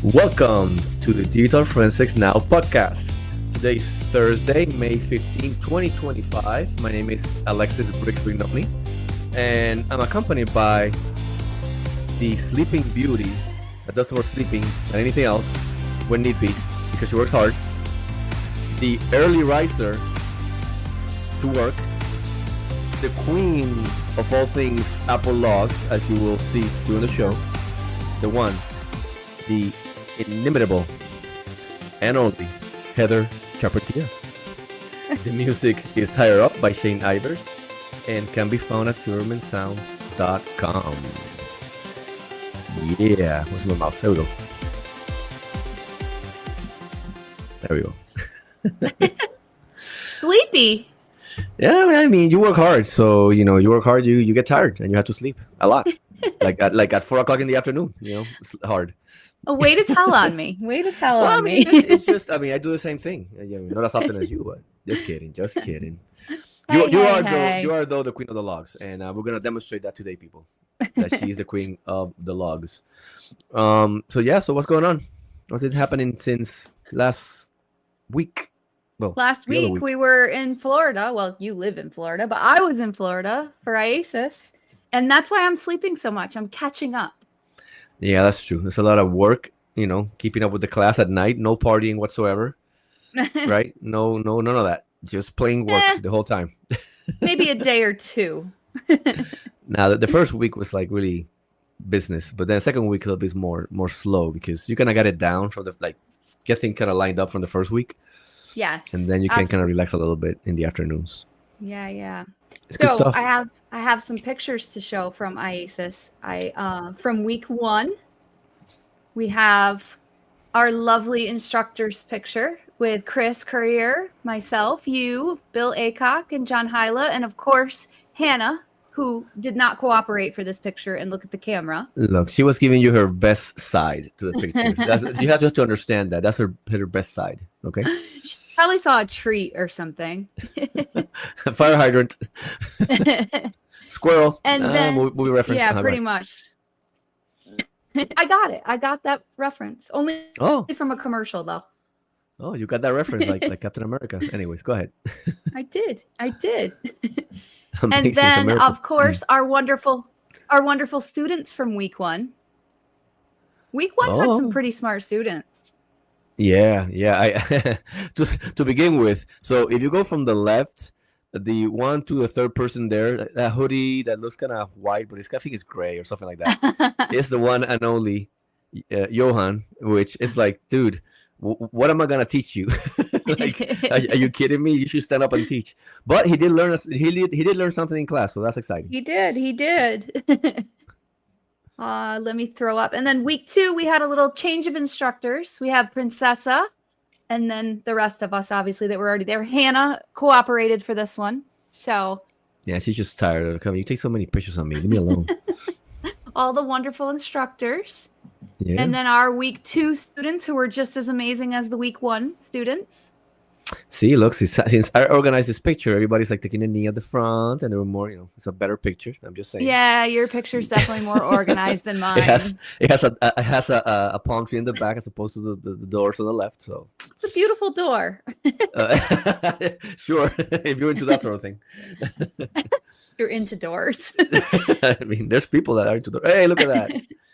Welcome to the Digital Forensics Now podcast. Today is Thursday, May 15, 2025. My name is Alexis Briggs Brignoni, and I'm accompanied by the sleeping beauty that does more sleeping than anything else when need be because she works hard, the early riser to work, the queen of all things Apple logs, as you will see during the show, the one, the inimitable and only Heather Chapartia. The music is Higher Up by Shane Ivers and can be found at silvermansound.com. Yeah, where's my mouse? There we go. There we go. Sleepy. Yeah, I mean, you work hard, so you work hard. You get tired, and you have to sleep a lot. like at 4 o'clock in the afternoon. It's hard. A way to tell on me. Way to tell Well, on I mean, me. it's just. I mean, I do the same thing. Not as often as you, but just kidding. Just kidding. Hey, You hey. are though the queen of the logs, and we're gonna demonstrate that today, people. That she's the queen of the logs. So yeah. So what's going on? What's it happening since last week? Well, Last the other week we were in Florida. Well, you live in Florida, but I was in Florida for IASIS. And that's why I'm sleeping so much. I'm catching up. Yeah, that's true. There's a lot of work, keeping up with the class at night, no partying whatsoever, right? No, none of that. Just plain work the whole time. Maybe a day or two. Now, the first week was like really business, but then the second week it'll be more slow because you kind of got it down from get things kind of lined up from the first week. Yes. And then you can kind of relax a little bit in the afternoons. Yeah. It's good stuff. I have some pictures to show from IASIS. From week 1, we have our lovely instructor's picture with Chris Courier, myself, you, Bill Acock, and John Hyla, and of course Hannah, who did not cooperate for this picture and look at the camera. Look, she was giving you her best side to the picture. You have to understand that. That's her best side. Okay. She probably saw a treat or something. Fire hydrant. Squirrel. And then movie reference. Yeah, pretty much. I got it. I got that reference. Only from a commercial though. Oh, you got that reference like Captain America. Anyways, go ahead. I did. And then of course our wonderful students from week 1. Week 1 had some pretty smart students. Yeah. I to begin with. So if you go from the left, the one to the third person there, that hoodie that looks kind of white, but I think it's gray or something like that. It's the one and only Johan, which is like, dude, what am I gonna teach you? Like, are you kidding me? You should stand up and teach. But he did learn. He did learn something in class, so that's exciting. He did. Let me throw up. And then week 2, we had a little change of instructors. We have Princessa, and then the rest of us, obviously, that were already there. Hannah cooperated for this one. So yeah, she's just tired of coming. You take so many pictures on me. Leave me alone. All the wonderful instructors. Yeah. And then our week 2 students who were just as amazing as the week 1 students. See, look, since I organized this picture, everybody's like taking a knee at the front, and there were more. It's a better picture. I'm just saying. Yeah, your picture's definitely more organized than mine. It has a palm tree in the back as opposed to the doors on the left. So it's a beautiful door. Sure, if you're into that sort of thing. You're into doors. I mean, there's people that are into doors. Hey, look at that.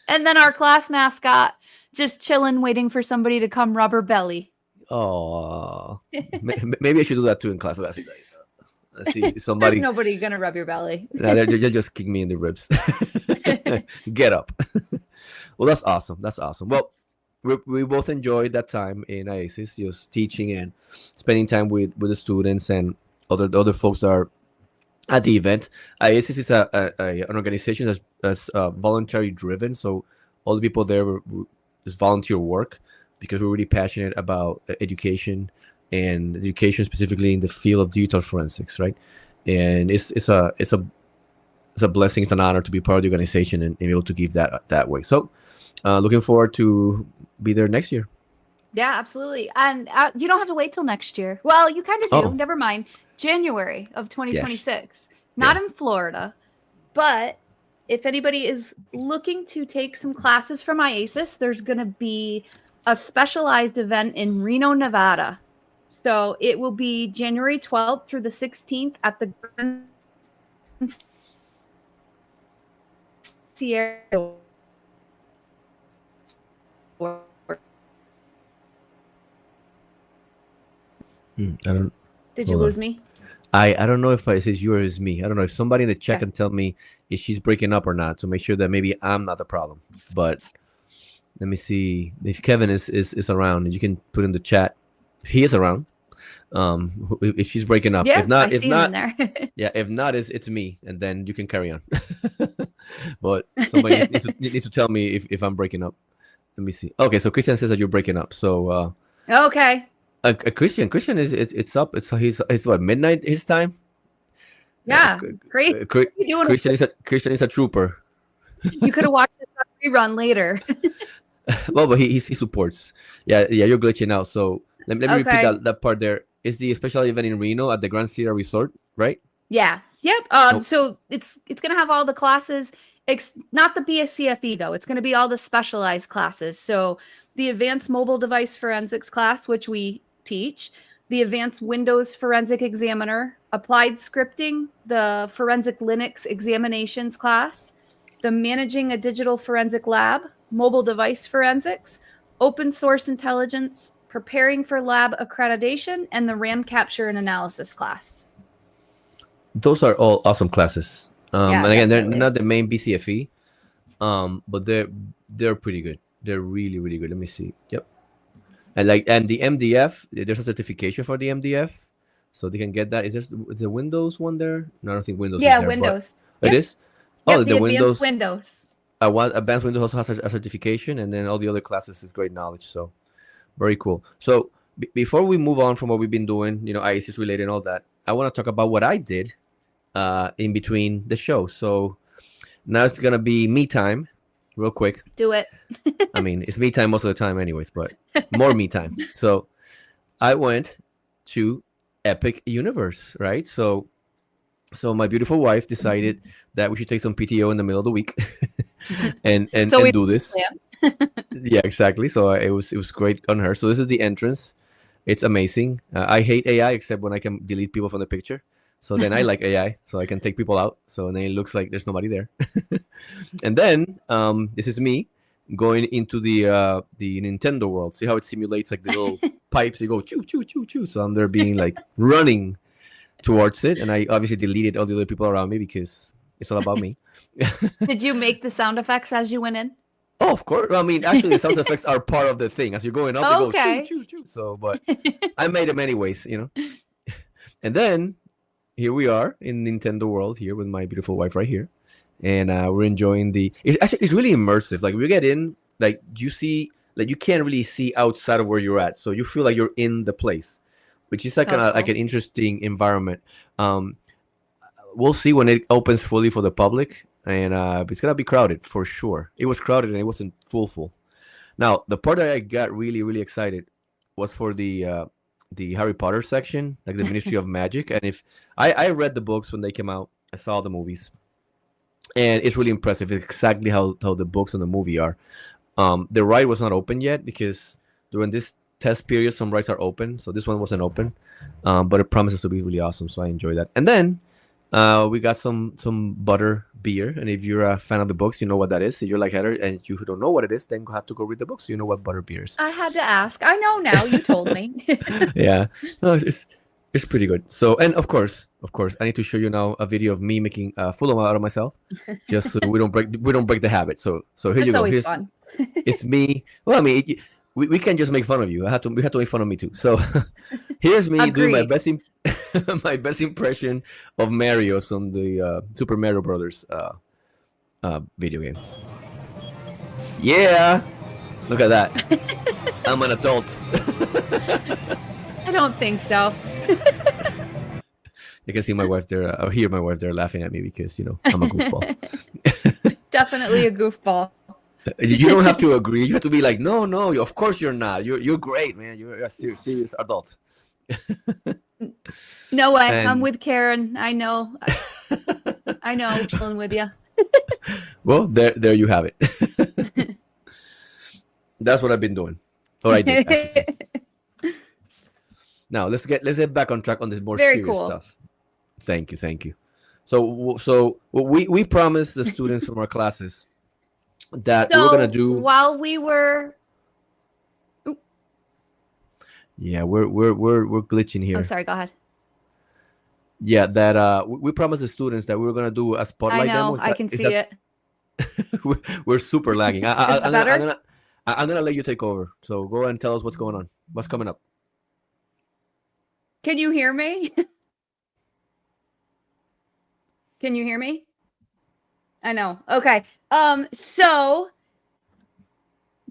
And then our class mascot just chilling, waiting for somebody to come rub her belly. Oh, maybe I should do that too in class. Let's see somebody. There's nobody gonna rub your belly. No, they'll just kick me in the ribs. Get up. Well, that's awesome. Well, we both enjoyed that time in IASIS, just teaching and spending time with the students and other folks that are at the event. IASIS is an organization that's voluntary driven, so all the people there is volunteer work, because we're really passionate about education, and education specifically in the field of digital forensics, right? And it's a blessing, it's an honor to be part of the organization and be able to give that way. So looking forward to be there next year. Yeah, absolutely. And you don't have to wait till next year. Well, you kind of do. Never mind. January of 2026. Not in Florida, but if anybody is looking to take some classes from IASIS, there's going to be a specialized event in Reno, Nevada. So it will be January 12th through the 16th at the Grand Sierra. I don't. Did you lose me? I don't know if it says you or it's me. I don't know if somebody in the chat can tell me if she's breaking up or not to make sure that maybe I'm not the problem. But let me see if Kevin is around. You can put in the chat. He is around. If she's breaking up, Yeah, if not, I see him in there. yeah, if not, it's me, and then you can carry on. But somebody needs to tell me if I'm breaking up. Let me see. Okay, so Christian says that you're breaking up. So okay. Christian is it's up. It's what, midnight his time. Yeah, great. Christian is a trooper. You could have watched this rerun later. Well, but he supports. Yeah, you're glitching out. So let me repeat that part there. Is the special event in Reno at the Grand Sierra Resort, right? Yeah. Yep. So it's gonna have all the classes. Not the BSCFE though. It's gonna be all the specialized classes. So the Advanced Mobile Device Forensics class, which we teach, the Advanced Windows Forensic Examiner, Applied Scripting, the Forensic Linux Examinations class, the Managing a Digital Forensic Lab, Mobile Device Forensics, Open Source Intelligence, Preparing for Lab Accreditation, and the RAM Capture and Analysis class. Those are all awesome classes. And again, definitely. they're not the main BCFE, but they're pretty good. They're really, really good. Let me see. Yep. And the MDF, there's a certification for the MDF, so they can get that. Is the Windows one there? No, I don't think Windows. Yeah, is there, Windows. It is. Yep, Oh, the Advanced Windows. Advanced Windows also has a certification, and then all the other classes is great knowledge. So very cool. So before we move on from what we've been doing, IASIS related and all that, I want to talk about what I did in between the show. So now it's gonna be me time, real quick. Do it. I mean, it's me time most of the time, anyways, but more me time. So I went to Epic Universe, right? So my beautiful wife decided that we should take some PTO in the middle of the week and do this. Yeah, exactly. So it was great on her. So this is the entrance. It's amazing. I hate AI except when I can delete people from the picture. So then I like AI, so I can take people out. So then it looks like there's nobody there. And then this is me going into the Nintendo world. See how it simulates like the little pipes? You go choo choo choo choo. So I'm there being like running towards it, and I obviously deleted all the other people around me because it's all about me. Did you make the sound effects as you went in? Oh, of course. I mean, actually, the sound effects are part of the thing. As you're going up, it goes choo choo choo. So, but I made them anyways, And then here we are in Nintendo world here with my beautiful wife right here, and we're enjoying it's really immersive. Like we get in, like you see, like you can't really see outside of where you're at, so you feel like you're in the place, which is like like an interesting environment. We'll see when it opens fully for the public, and it's gonna be crowded for sure. It was crowded and it wasn't full. Now the part that I got really, really excited was for the Harry Potter section, like the Ministry of Magic. And if I read the books when they came out, I saw the movies, and it's really impressive. It's exactly how the books and the movie are. The ride was not open yet because during this test period, some rides are open. So this one wasn't open, but it promises to be really awesome. So I enjoy that. And then we got some butter beer, and if you're a fan of the books, you know what that is. If you're like Heather and you don't know what it is, then you have to go read the books so you know what butter beer is. I had to ask. I know now. You told me. Yeah, no, it's pretty good. So, and of course, I need to show you now a video of me making a fool out of myself, just so we don't break the habit. So here That's you go. Always fun. It's me. Well, I mean, we can't just make fun of you. We have to make fun of me too. So here's me doing my best my best impression of Mario from the Super Mario Brothers video game. Yeah, look at that. I'm an adult. I don't think so. You can see my wife there, or hear my wife there laughing at me because I'm a goofball. Definitely a goofball. You don't have to agree. You have to be like, no, of course you're not. You're great, man. You're a serious adult. No way. I'm with Karen. I know. I'm chilling with you. Well, there you have it. That's what I've been doing, or I did, I should say. Now let's get back on track on this more Very serious cool. stuff. Thank you. So we promised the students from our classes that we were gonna do. While we were, Yeah, we're glitching here. oh, sorry, go ahead. Yeah, that we promised the students that we were gonna do a I spotlight demo. know, I can see it. We're super lagging. Better? I'm gonna let you take over. So go ahead and tell us what's going on. What's coming up? Can you hear me? Can you hear me? I know. Okay. So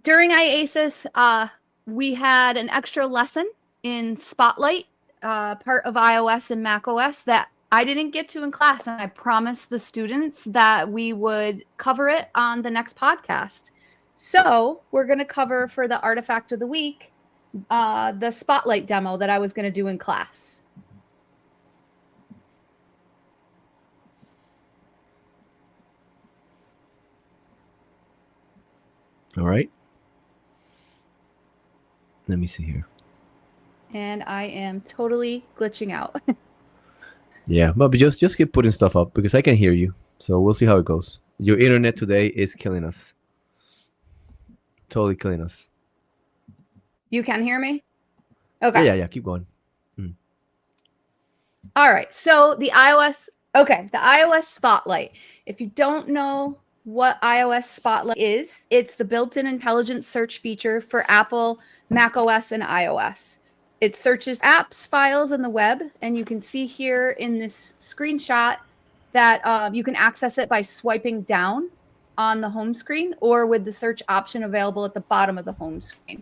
during IASIS, we had an extra lesson in Spotlight, part of iOS and macOS that I didn't get to in class, and I promised the students that we would cover it on the next podcast. So we're going to cover for the artifact of the week, the Spotlight demo that I was going to do in class. All right. Let me see here. And I am totally glitching out. Yeah, but just keep putting stuff up because I can hear you. So we'll see how it goes. Your internet today is killing us. Totally killing us. You can hear me? Okay. Yeah. Keep going. All right. So the iOS Spotlight. If you don't know what iOS Spotlight is, it's the built-in intelligent search feature for Apple, macOS, and iOS. It searches apps, files, and the web, and you can see here in this screenshot that you can access it by swiping down on the home screen or with the search option available at the bottom of the home screen.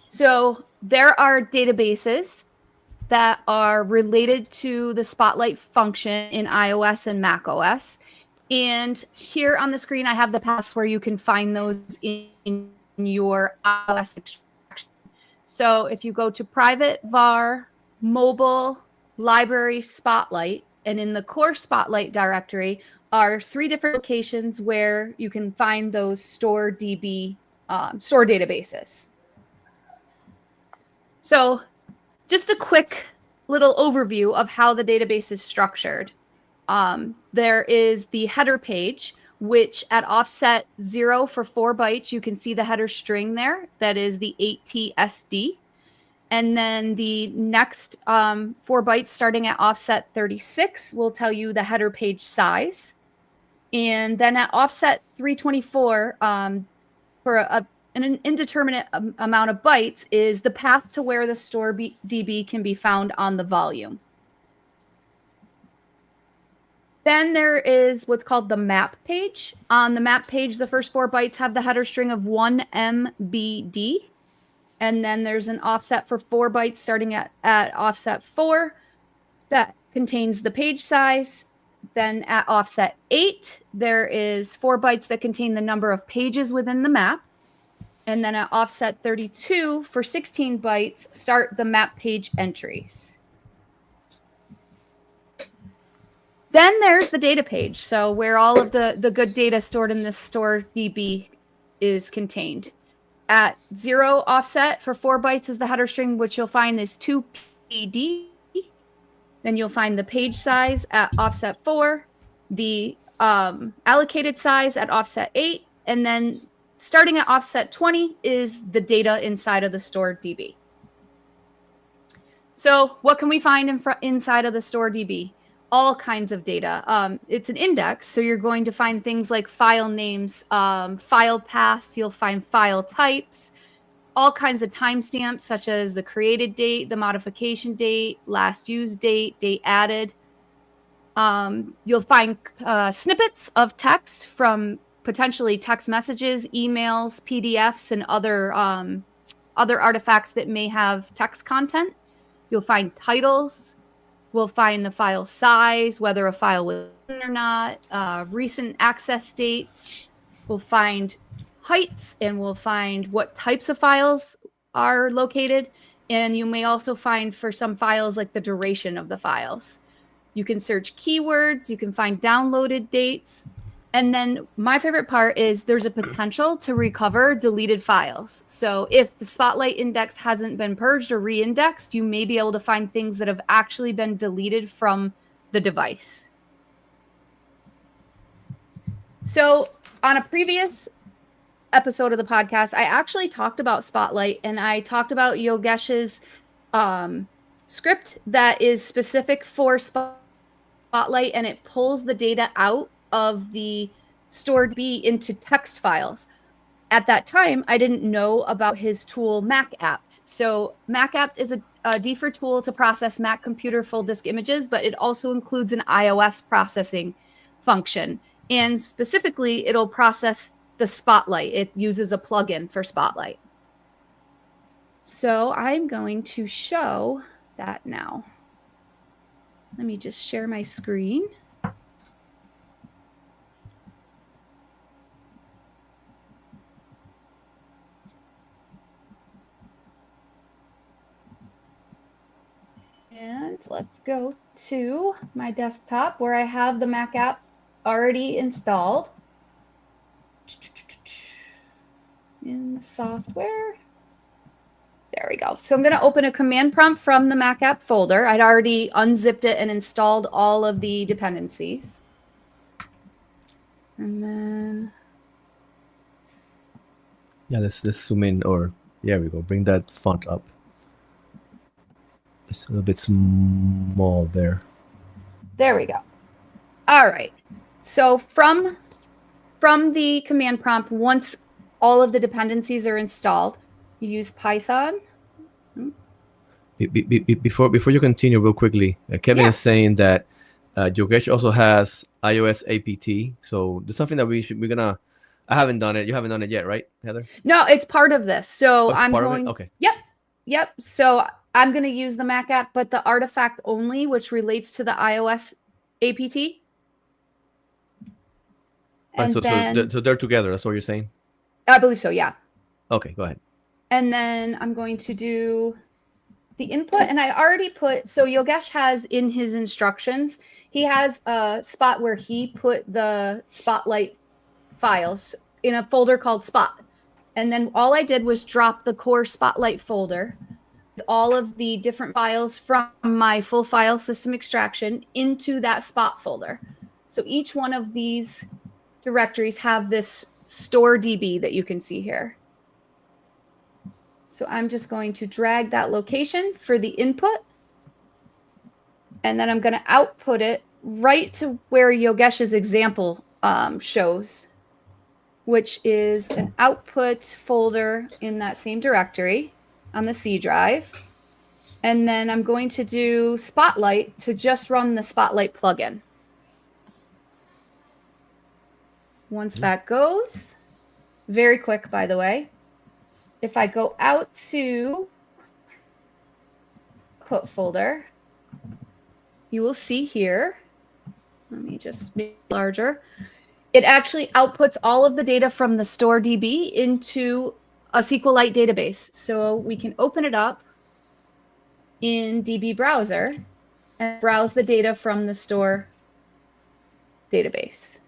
So there are databases that are related to the Spotlight function in iOS and macOS. And here on the screen, I have the paths where you can find those in your iOS extraction. So if you go to private var, mobile, library, Spotlight, and in the core Spotlight directory are 3 different locations where you can find those store databases. So just a quick little overview of how the database is structured. There is the header page, which at offset 0 for 4 bytes, you can see the header string there. That is the 8TSD. And then the next 4 bytes starting at offset 36 will tell you the header page size. And then at offset 324, for an indeterminate amount of bytes, is the path to where the store DB can be found on the volume. Then there is what's called the map page. On the map page, the first 4 bytes have the header string of 1 MBD. And then there's an offset for 4 bytes starting at offset 4 that contains the page size. Then at offset 8, there is 4 bytes that contain the number of pages within the map. And then at offset 32, for 16 bytes, start the map page entries. Then there's the data page, so where all of the good data stored in this store DB is contained. At 0 offset for 4 bytes is the header string, which you'll find is 2PD. Then you'll find the page size at offset 4, the allocated size at offset 8, and then starting at offset 20 is the data inside of the store DB. So what can we find inside of the store DB? All kinds of data. It's an index, so you're going to find things like file names, file paths, you'll find file types, all kinds of timestamps such as the created date, the modification date, last used date, date added. You'll find snippets of text from potentially text messages, emails, PDFs, and other artifacts that may have text content. You'll find titles. We'll find the file size, whether a file was written or not, recent access dates. We'll find heights, and we'll find what types of files are located. And you may also find for some files like the duration of the files. You can search keywords. You can find downloaded dates. And then my favorite part is there's a potential to recover deleted files. So if the Spotlight index hasn't been purged or re-indexed, you may be able to find things that have actually been deleted from the device. So on a previous episode of the podcast, I actually talked about Spotlight, and I talked about Yogesh's script that is specific for Spotlight, and it pulls the data out of the stored B into text files. At that time, I didn't know about his tool MacApt. So MacApt is a default tool to process Mac computer full disk images, but it also includes an iOS processing function. And specifically, it'll process the Spotlight. It uses a plugin for Spotlight. So I'm going to show that now. Let me just share my screen. And let's go to my desktop where I have the Mac app already installed in the software. There we go. So I'm going to open a command prompt from the Mac app folder. I'd already unzipped it and installed all of the dependencies. And then... Yeah, let's zoom in, or there we go. Bring that font up. It's a little bit small there. There we go. All right. So from the command prompt, once all of the dependencies are installed, you use Python. Before you continue, real quickly, Kevin is saying that Yogesh also has iOS APT. So there's something that we're gonna. I haven't done it. You haven't done it yet, right, Heather? No, it's part of this. So I'm part going. Of it? Okay. Yep. So I'm going to use the Mac app, but the artifact only, which relates to the iOS APT. And so they're together. That's what you're saying? I believe so, yeah. Okay, go ahead. And then I'm going to do the input. And I already put, so Yogesh has in his instructions, he has a spot where he put the Spotlight files in a folder called Spot. And then all I did was drop the core Spotlight folder, all of the different files from my full file system extraction into that Spot folder. So each one of these directories have this store DB that you can see here. So I'm just going to drag that location for the input. And then I'm going to output it right to where Yogesh's example shows, which is an output folder in that same directory on the C drive. And then I'm going to do Spotlight to just run the Spotlight plugin. Once that goes, very quick, by the way, if I go out to output folder, you will see here, let me just make it larger. It actually outputs all of the data from the store DB into a SQLite database. So we can open it up in DB browser and browse the data from the store database.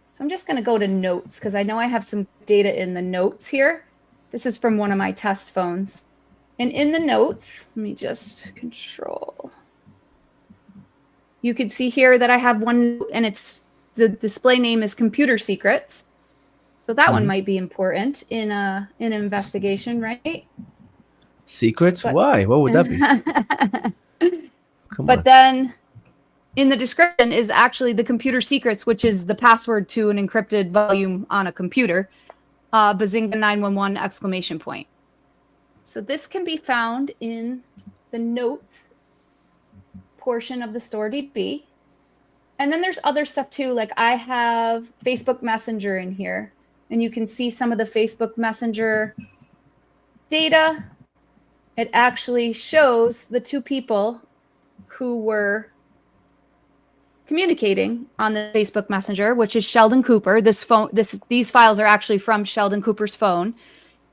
So I'm just going to go to notes because I know I have some data in the notes here. This is from one of my test phones. And in the notes, let me just control. You can see here that I have one, and it's the display name is Computer Secrets. So that one might be important in an investigation, right? Secrets? Why? What would that be? Come on. Then in the description is actually the Computer Secrets, which is the password to an encrypted volume on a computer. Bazinga 911 exclamation point. So this can be found in the notes portion of the store DB. And then there's other stuff too. Like I have Facebook Messenger in here, and you can see some of the Facebook Messenger data. It actually shows the two people who were communicating on the Facebook Messenger, which is Sheldon Cooper. These files are actually from Sheldon Cooper's phone,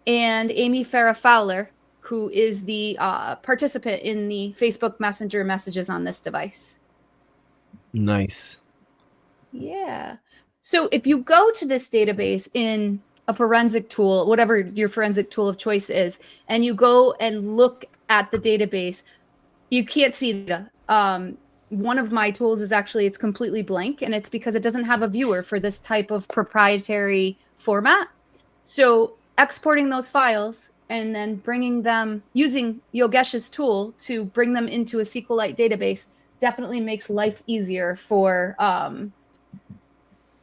and Amy Farrah Fowler, who is the participant in the Facebook Messenger messages on this device. Nice. Yeah. So if you go to this database in a forensic tool, whatever your forensic tool of choice is, and you go and look at the database, you can't see data. One of my tools is actually, it's completely blank, and it's because it doesn't have a viewer for this type of proprietary format. So exporting those files and then bringing them, using Yogesh's tool to bring them into a SQLite database definitely makes life easier for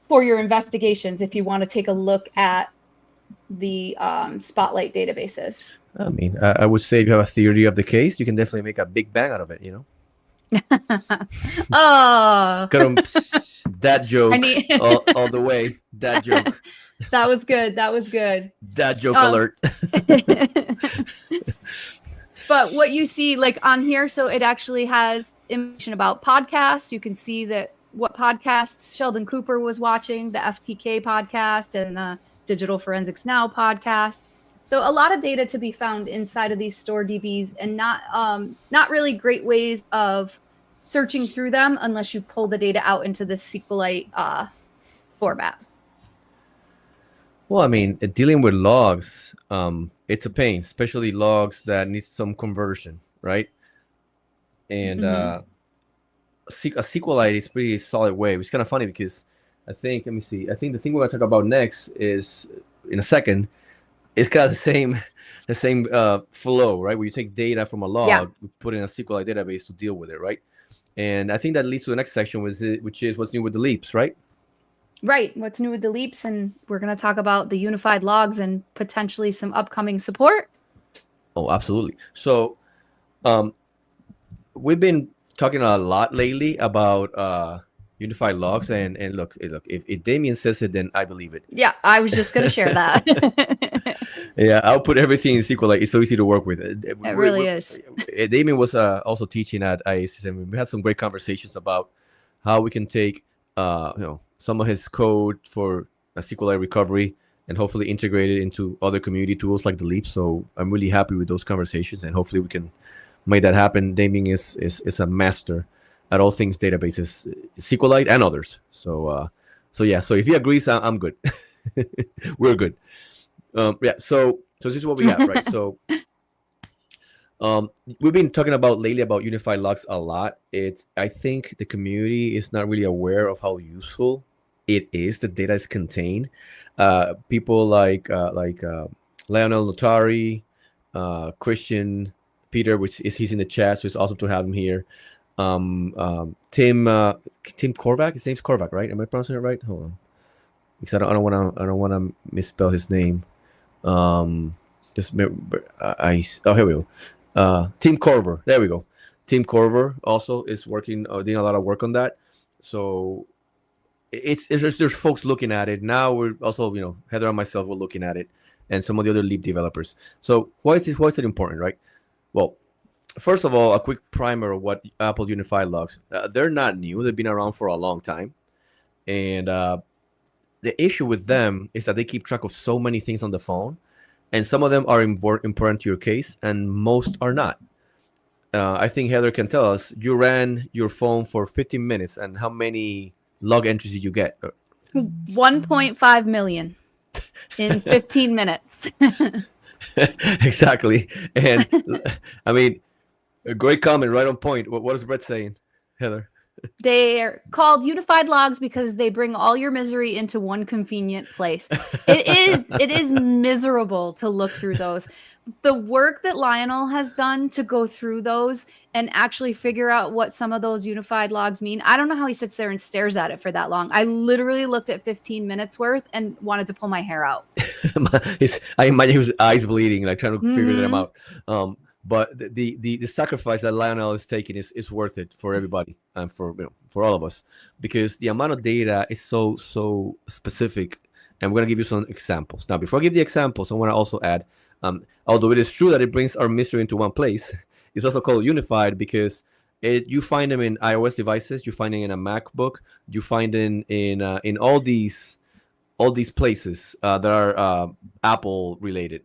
your investigations if you want to take a look at the Spotlight databases. I mean, I would say if you have a theory of the case, you can definitely make a big bang out of it, you know? Oh, that joke all the way. That joke. That was good. That was good. That joke alert. But what you see like on here, so it actually has information about podcasts. You can see that what podcasts Sheldon Cooper was watching, the FTK podcast and the Digital Forensics Now podcast. So a lot of data to be found inside of these store DBs, and not really great ways of searching through them unless you pull the data out into the SQLite format. Well, I mean, dealing with logs, it's a pain, especially logs that need some conversion, right? And a SQLite is pretty solid way. It's kind of funny because I think the thing we're going to talk about next is, in a second, it's kind of the same flow, right? Where you take data from a log, you put in a SQLite database to deal with it, right? And I think that leads to the next section, which is what's new with the leaps, right? Right. What's new with the leaps, and we're going to talk about the unified logs and potentially some upcoming support. Oh, absolutely. So, we've been talking a lot lately about unified logs, and look, if Damien says it, then I believe it. Yeah, I was just going to share that. Yeah, I'll put everything in SQLite. It's so easy to work with. It really is. Damien was also teaching at IACS, and we had some great conversations about how we can take some of his code for a SQLite recovery and hopefully integrate it into other community tools like the Leap. So I'm really happy with those conversations, and hopefully we can make that happen. Damien is a master at all things databases, SQLite and others. So yeah. So if he agrees, I'm good. We're good. So this is what we have, right? So we've been talking about lately about unified logs a lot. I think the community is not really aware of how useful it is. The data is contained. People like Lionel Notari, Christian, Peter, he's in the chat, so it's awesome to have him here. Tim Korvac. His name's Korvac, right? Am I pronouncing it right? Hold on, because I don't want to misspell his name. Here we go. Tim Corver. There we go. Tim Corver also is doing a lot of work on that. So there's folks looking at it now. We're also, Heather and myself, we're looking at it, and some of the other Leap developers. So why is it important, right? Well, first of all, a quick primer of what Apple Unified Logs. They're not new. They've been around for a long time, and the issue with them is that they keep track of so many things on the phone, and some of them are important to your case, and most are not. I think Heather can tell us, you ran your phone for 15 minutes, and how many log entries did you get? 1.5 million in 15 minutes. Exactly. And I mean, a great comment, right on point. What is Brett saying, Heather? They're called unified logs because they bring all your misery into one convenient place. It is miserable to look through those. The work that Lionel has done to go through those and actually figure out what some of those unified logs mean. I don't know how he sits there and stares at it for that long. I literally looked at 15 minutes worth and wanted to pull my hair out. I imagine his eyes bleeding, like trying to figure them out. But the sacrifice that Lionel is taking is worth it for everybody and for all of us, because the amount of data is so specific. And we're gonna give you some examples. Now, before I give the examples, I want to also add, although it is true that it brings our mystery into one place, it's also called unified because you find them in iOS devices, you find it in a MacBook, you find it in all these places that are Apple related.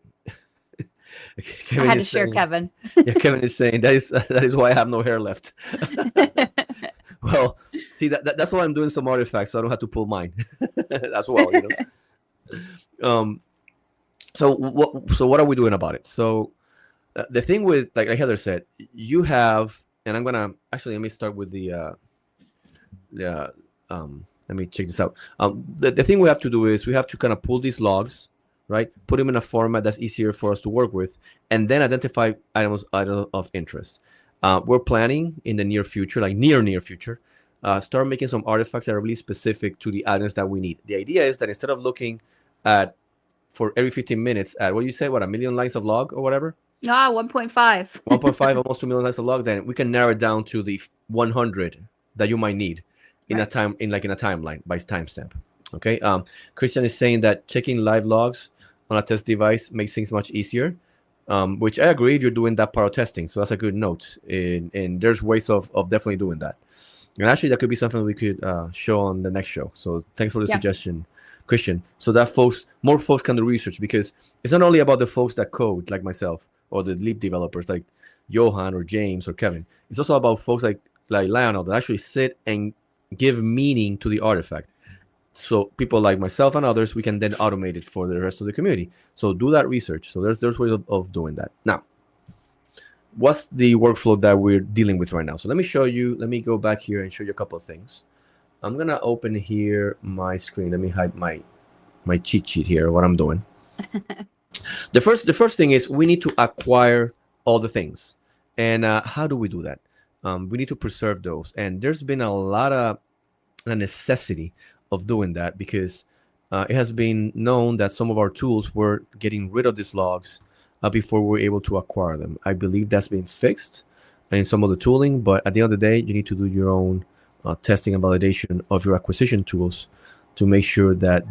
I Kevin had to is share saying, Kevin. yeah, Kevin is saying that is why I have no hair left. Well, see that's why I'm doing some artifacts, so I don't have to pull mine as well. Um. So what are we doing about it? So the thing with like Heather said, you have, and I'm gonna actually let me start with the let me check this out. The thing we have to do is we have to kind of pull these logs, right? Put them in a format that's easier for us to work with, and then identify items of interest. We're planning in the near future, like near future, start making some artifacts that are really specific to the items that we need. The idea is that instead of looking at for every 15 minutes at what you say, what, a million lines of log or whatever, 1.5. 1.5, almost 2 million lines of log, then we can narrow it down to the 100 that you might need in a Right. time in a timeline by timestamp. Okay. Christian is saying that checking live logs on a test device makes things much easier, which I agree if you're doing that part of testing. So that's a good note. And there's ways of definitely doing that. And actually, that could be something we could show on the next show. So thanks for the suggestion, Christian. So that more folks can do research, because it's not only about the folks that code like myself or the leap developers like Johan or James or Kevin. It's also about folks like Lionel that actually sit and give meaning to the artifact. So people like myself and others, we can then automate it for the rest of the community. So do that research. So there's ways of doing that. Now, what's the workflow that we're dealing with right now? So let me show you. Let me go back here and show you a couple of things. I'm gonna open here my screen. Let me hide my cheat sheet here. What I'm doing. The first thing is we need to acquire all the things. And how do we do that? We need to preserve those. And there's been a lot of a necessity of doing that, because it has been known that some of our tools were getting rid of these logs before we're able to acquire them. I believe that's been fixed in some of the tooling, but at the end of the day, you need to do your own testing and validation of your acquisition tools to make sure that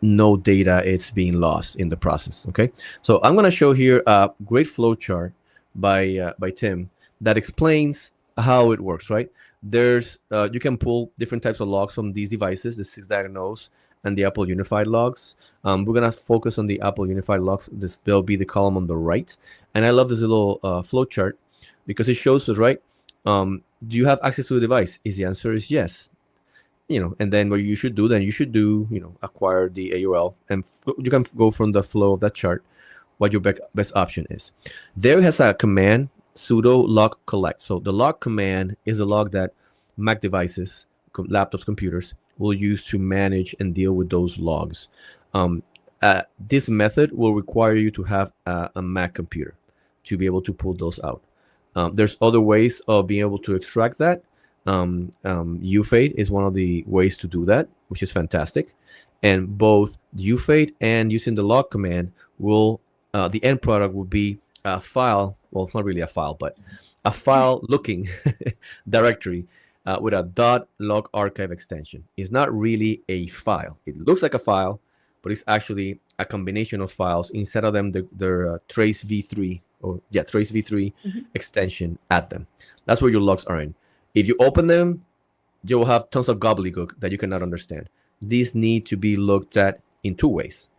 no data is being lost in the process. Okay, so I'm going to show here a great flow chart by Tim that explains how it works. Right, there's you can pull different types of logs from these devices, the 6diagnose and the Apple Unified logs. We're gonna focus on the Apple Unified logs. There'll be the column on the right, and I love this little flow chart because it shows us, right. Do you have access to the device? Is the answer is yes. And then what you should do, acquire the AUL, and you can go from the flow of that chart what your best option is. There has a command, sudo log collect. So the log command is a log that Mac devices, laptops, computers will use to manage and deal with those logs. This method will require you to have a Mac computer to be able to pull those out. There's other ways of being able to extract that. UFade is one of the ways to do that, which is fantastic. And both UFade and using the log command will, the end product will be a file. Well, it's not really a file, but a file looking directory with a .log archive extension. It's not really a file. It looks like a file, but it's actually a combination of files. Instead of them, their trace v3 extension at them. That's where your logs are in. If you open them, you will have tons of gobbledygook that you cannot understand. These need to be looked at in two ways.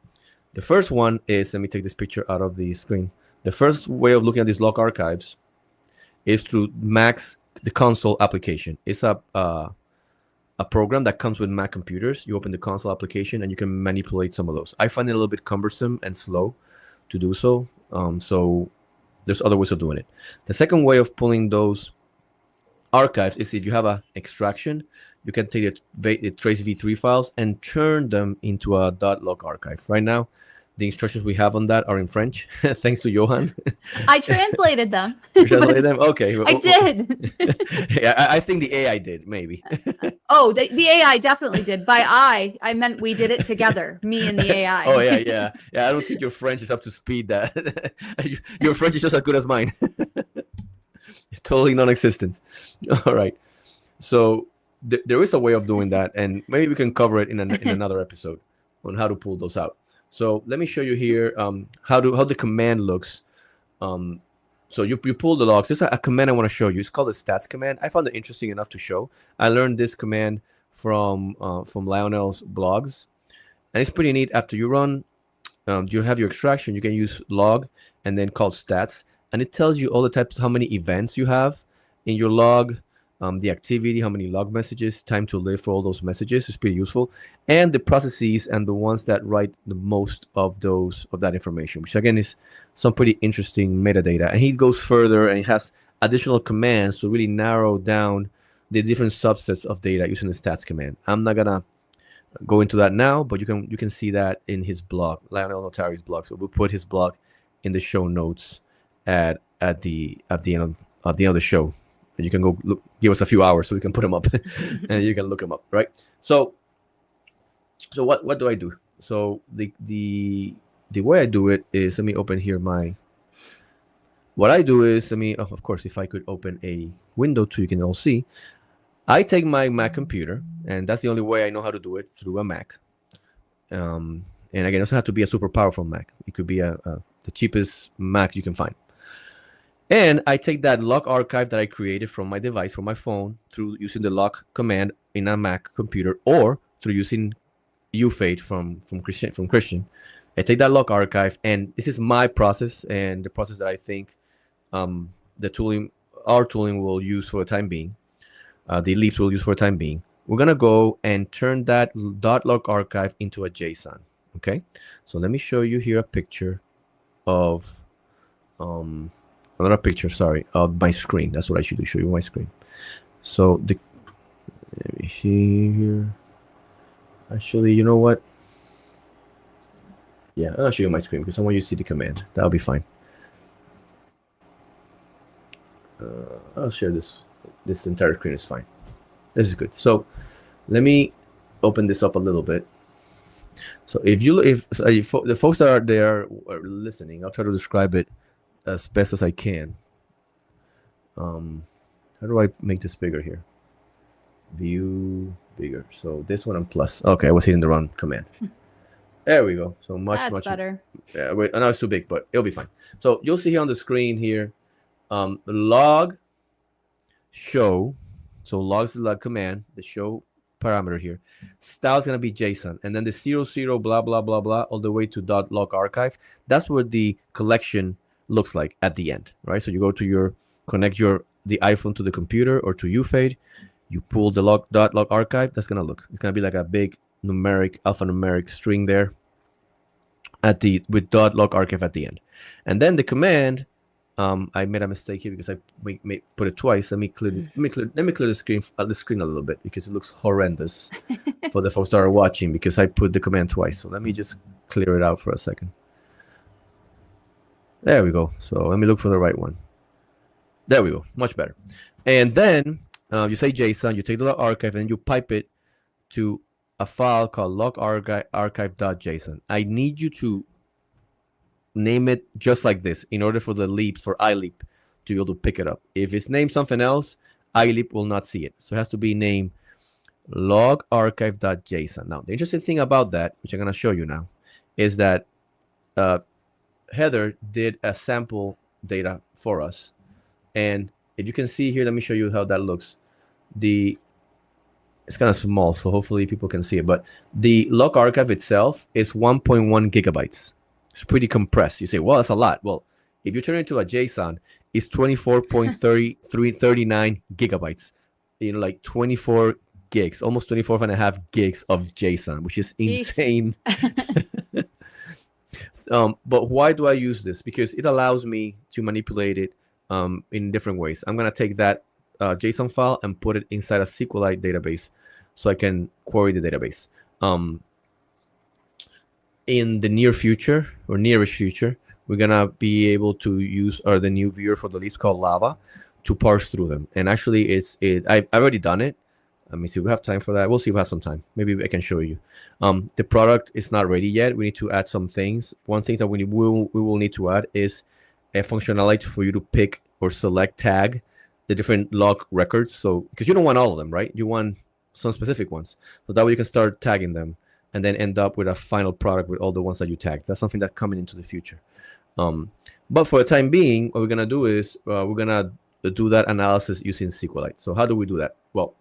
The first one is, let me take this picture out of the screen. The first way of looking at these log archives is through Mac's the console application. It's a program that comes with Mac computers. You open the console application and you can manipulate some of those. I find it a little bit cumbersome and slow to do so. So there's other ways of doing it. The second way of pulling those archives is if you have an extraction, you can take the trace v3 files and turn them into a .log archive. Right now, the instructions we have on that are in French, thanks to Johan. I translated them. You translated them? Okay. I did. Yeah, I think the AI did, maybe. Oh, the AI definitely did. By I meant we did it together, me and the AI. Oh, yeah. I don't think your French is up to speed. That your French is just as good as mine. Totally non-existent. All right. So there is a way of doing that, and maybe we can cover it in another episode on how to pull those out. So let me show you here how the command looks. So you pull the logs. This is a command I want to show you. It's called the stats command. I found it interesting enough to show. I learned this command from Lionel's blogs, and it's pretty neat. After you run you have your extraction, you can use log and then call stats, and it tells you all the types, how many events you have in your log, the activity, how many log messages, time to live for all those messages is pretty useful, and the processes and the ones that write the most of that information, which again is some pretty interesting metadata. And he goes further and he has additional commands to really narrow down the different subsets of data using the stats command. I'm not gonna go into that now, but you can see that in his blog, Lionel Notari's blog. So we'll put his blog in the show notes at the end of the show, and you can go look, give us a few hours so we can put them up, and you can look them up, right? So what do I do? So the way I do it is, let me open here what I do is, of course, if I could open a window too, you can all see. I take my Mac computer, and that's the only way I know how to do it, through a Mac. And again, it doesn't have to be a super powerful Mac. It could be the cheapest Mac you can find. And I take that log archive that I created from my device, from my phone, through using the log command in a Mac computer, or through using U-Fade from Christian. I take that log archive, and this is my process and the process that I think our tooling will use for the time being. The Ellipse will use for the time being. We're gonna go and turn that .log archive into a JSON. Okay, so let me show you here a picture of another picture. Sorry, of my screen. That's what I should do. Show you my screen. So let me here. Actually, you know what? Yeah, I'll show you my screen because I want you to see the command. That'll be fine. I'll share this. This entire screen is fine. This is good. So let me open this up a little bit. So if the folks that are there are listening, I'll try to describe it as best as I can. How do I make this bigger here? View bigger. So this one I'm plus. Okay, I was hitting the wrong command. There we go. So much better. Yeah, wait, I know it's too big, but it'll be fine. So you'll see here on the screen here, log show. So log is the log command, the show parameter here. Style is gonna be JSON, and then the 00 blah blah blah blah all the way to .log archive. That's what the collection looks like at the end, right? So you go to connect the iPhone to the computer or to U-Fade. You pull the .log archive. That's gonna look. It's gonna be like a big alphanumeric string there with .log archive at the end. And then the command, I made a mistake here because I put it twice. Let me clear the screen a little bit because it looks horrendous for the folks that are watching, because I put the command twice. So let me just clear it out for a second. There we go. So let me look for the right one. There we go. Much better. And then you say JSON, you take the log archive, and you pipe it to a file called log archive.json. I need you to name it just like this in order for iLeap to be able to pick it up. If it's named something else, iLeap will not see it. So it has to be named log archive.json. Now, the interesting thing about that, which I'm going to show you now, is that Heather did a sample data for us. And if you can see here, let me show you how that looks. It's kind of small, so hopefully people can see it. But the log archive itself is 1.1 gigabytes. It's pretty compressed. You say, well, that's a lot. Well, if you turn it into a JSON, it's 24.39 gigabytes. Like 24 gigs, almost 24 and a half gigs of JSON, which is insane. But why do I use this? Because it allows me to manipulate it in different ways. I'm going to take that JSON file and put it inside a SQLite database so I can query the database. In the near future or nearest future, we're going to be able to use the new viewer for the leads called Lava to parse through them. And actually, I've already done it. Let me see if we have time for that. We'll see if we have some time. Maybe I can show you. The product is not ready yet. We need to add some things. One thing that we will need to add is a functionality for you to pick or tag the different log records. So, because you don't want all of them, right? You want some specific ones. So that way you can start tagging them and then end up with a final product with all the ones that you tagged. That's something that's coming into the future. But for the time being, what we're going to do is we're going to do that analysis using SQLite. So how do we do that? Well,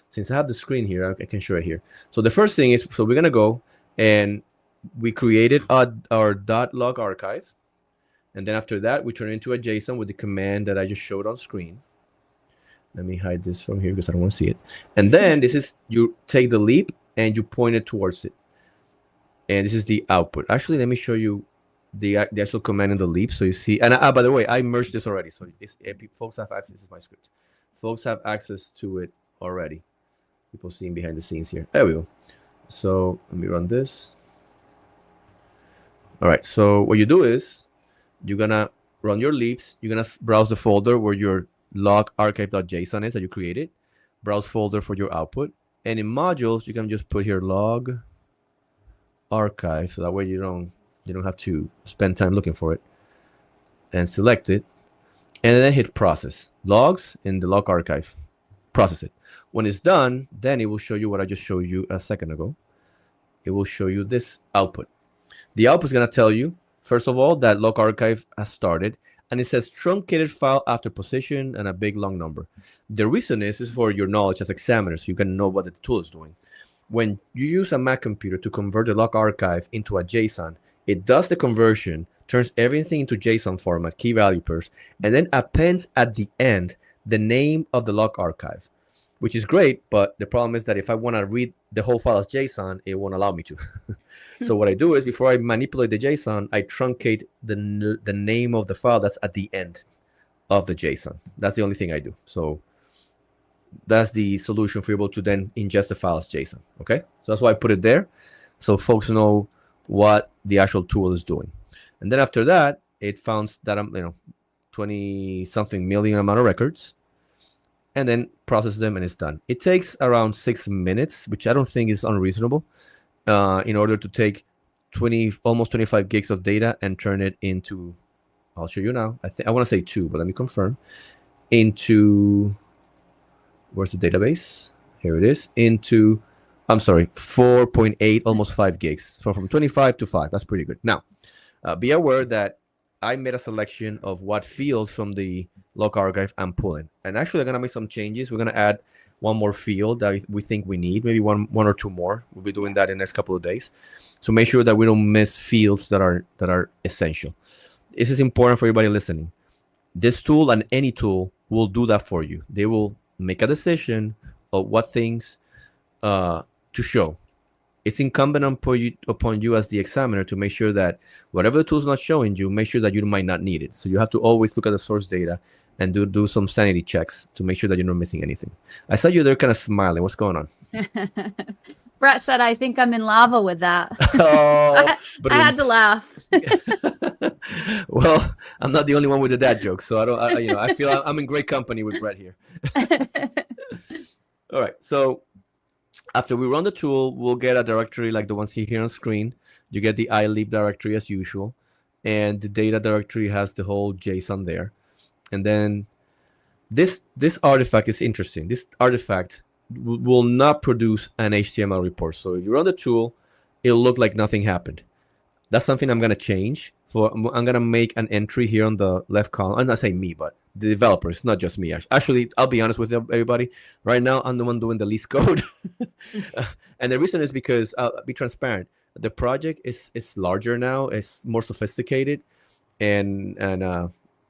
since I have the screen here, I can show it here. So the first thing is, so we're going to go and we created our .log archive, and then after that, we turn it into a JSON with the command that I just showed on screen. Let me hide this from here because I don't want to see it. And then this is, you take the leap and you point it towards it. And this is the output. Actually, let me show you the actual command in the leap so you see. And by the way, I merged this already. So folks have access. This is my script. Folks have access to it already. People seeing behind the scenes here. There we go. So let me run this. All right. So what you do is you're going to run your leaps. You're going to browse the folder where your log archive.json is that you created. Browse folder for your output. And in modules, you can just put here log archive. So that way you don't have to spend time looking for it. And select it. And then hit process. Logs in the log archive. Process it. When it's done, then it will show you what I just showed you a second ago. It will show you this output. The output is going to tell you, first of all, that log archive has started. And it says truncated file after position and a big long number. The reason is for your knowledge as examiners. So you can know what the tool is doing. When you use a Mac computer to convert the log archive into a JSON, it does the conversion, turns everything into JSON format, key value pairs, and then appends at the end the name of the log archive, which is great. But the problem is that if I want to read the whole file as JSON, it won't allow me to. So what I do is before I manipulate the JSON, I truncate the name of the file that's at the end of the JSON. That's the only thing I do. So that's the solution for you able to then ingest the file as JSON. Okay, so that's why I put it there, so folks know what the actual tool is doing. And then after that, it found that I'm 20-something million amount of records, and then process them, and it's done. It takes around 6 minutes, which I don't think is unreasonable, in order to take almost 25 gigs of data and turn it into, I'll show you now. I want to say 2, but let me confirm. Into, where's the database? Here it is. Into, I'm sorry, 4.8, almost 5 gigs. So from 25 to 5. That's pretty good. Now, be aware that I made a selection of what fields from the log archive I'm pulling. And actually, I'm going to make some changes. We're going to add one more field that we think we need, maybe one or two more. We'll be doing that in the next couple of days. So make sure that we don't miss fields that are essential. This is important for everybody listening. This tool and any tool will do that for you. They will make a decision of what things to show. It's incumbent upon you as the examiner to make sure that whatever the tool is not showing you, make sure that you might not need it. So you have to always look at the source data and do some sanity checks to make sure that you're not missing anything. I saw you there kind of smiling. What's going on? Brett said, I think I'm in lava with that. Oh, I had to laugh. Well, I'm not the only one with the dad joke, so I feel I'm in great company with Brett here. All right, so after we run the tool, we'll get a directory like the ones here on screen. You get the iLeap directory as usual, and the data directory has the whole JSON there. And then this artifact is interesting. This artifact will not produce an HTML report. So if you run the tool, it'll look like nothing happened. That's something I'm going to change. I'm going to make an entry here on the left column. I'm not saying me, but the developers, not just me. Actually, I'll be honest with everybody. Right now, I'm the one doing the least code. And the reason is because, I'll be transparent, the project is larger now. It's more sophisticated. And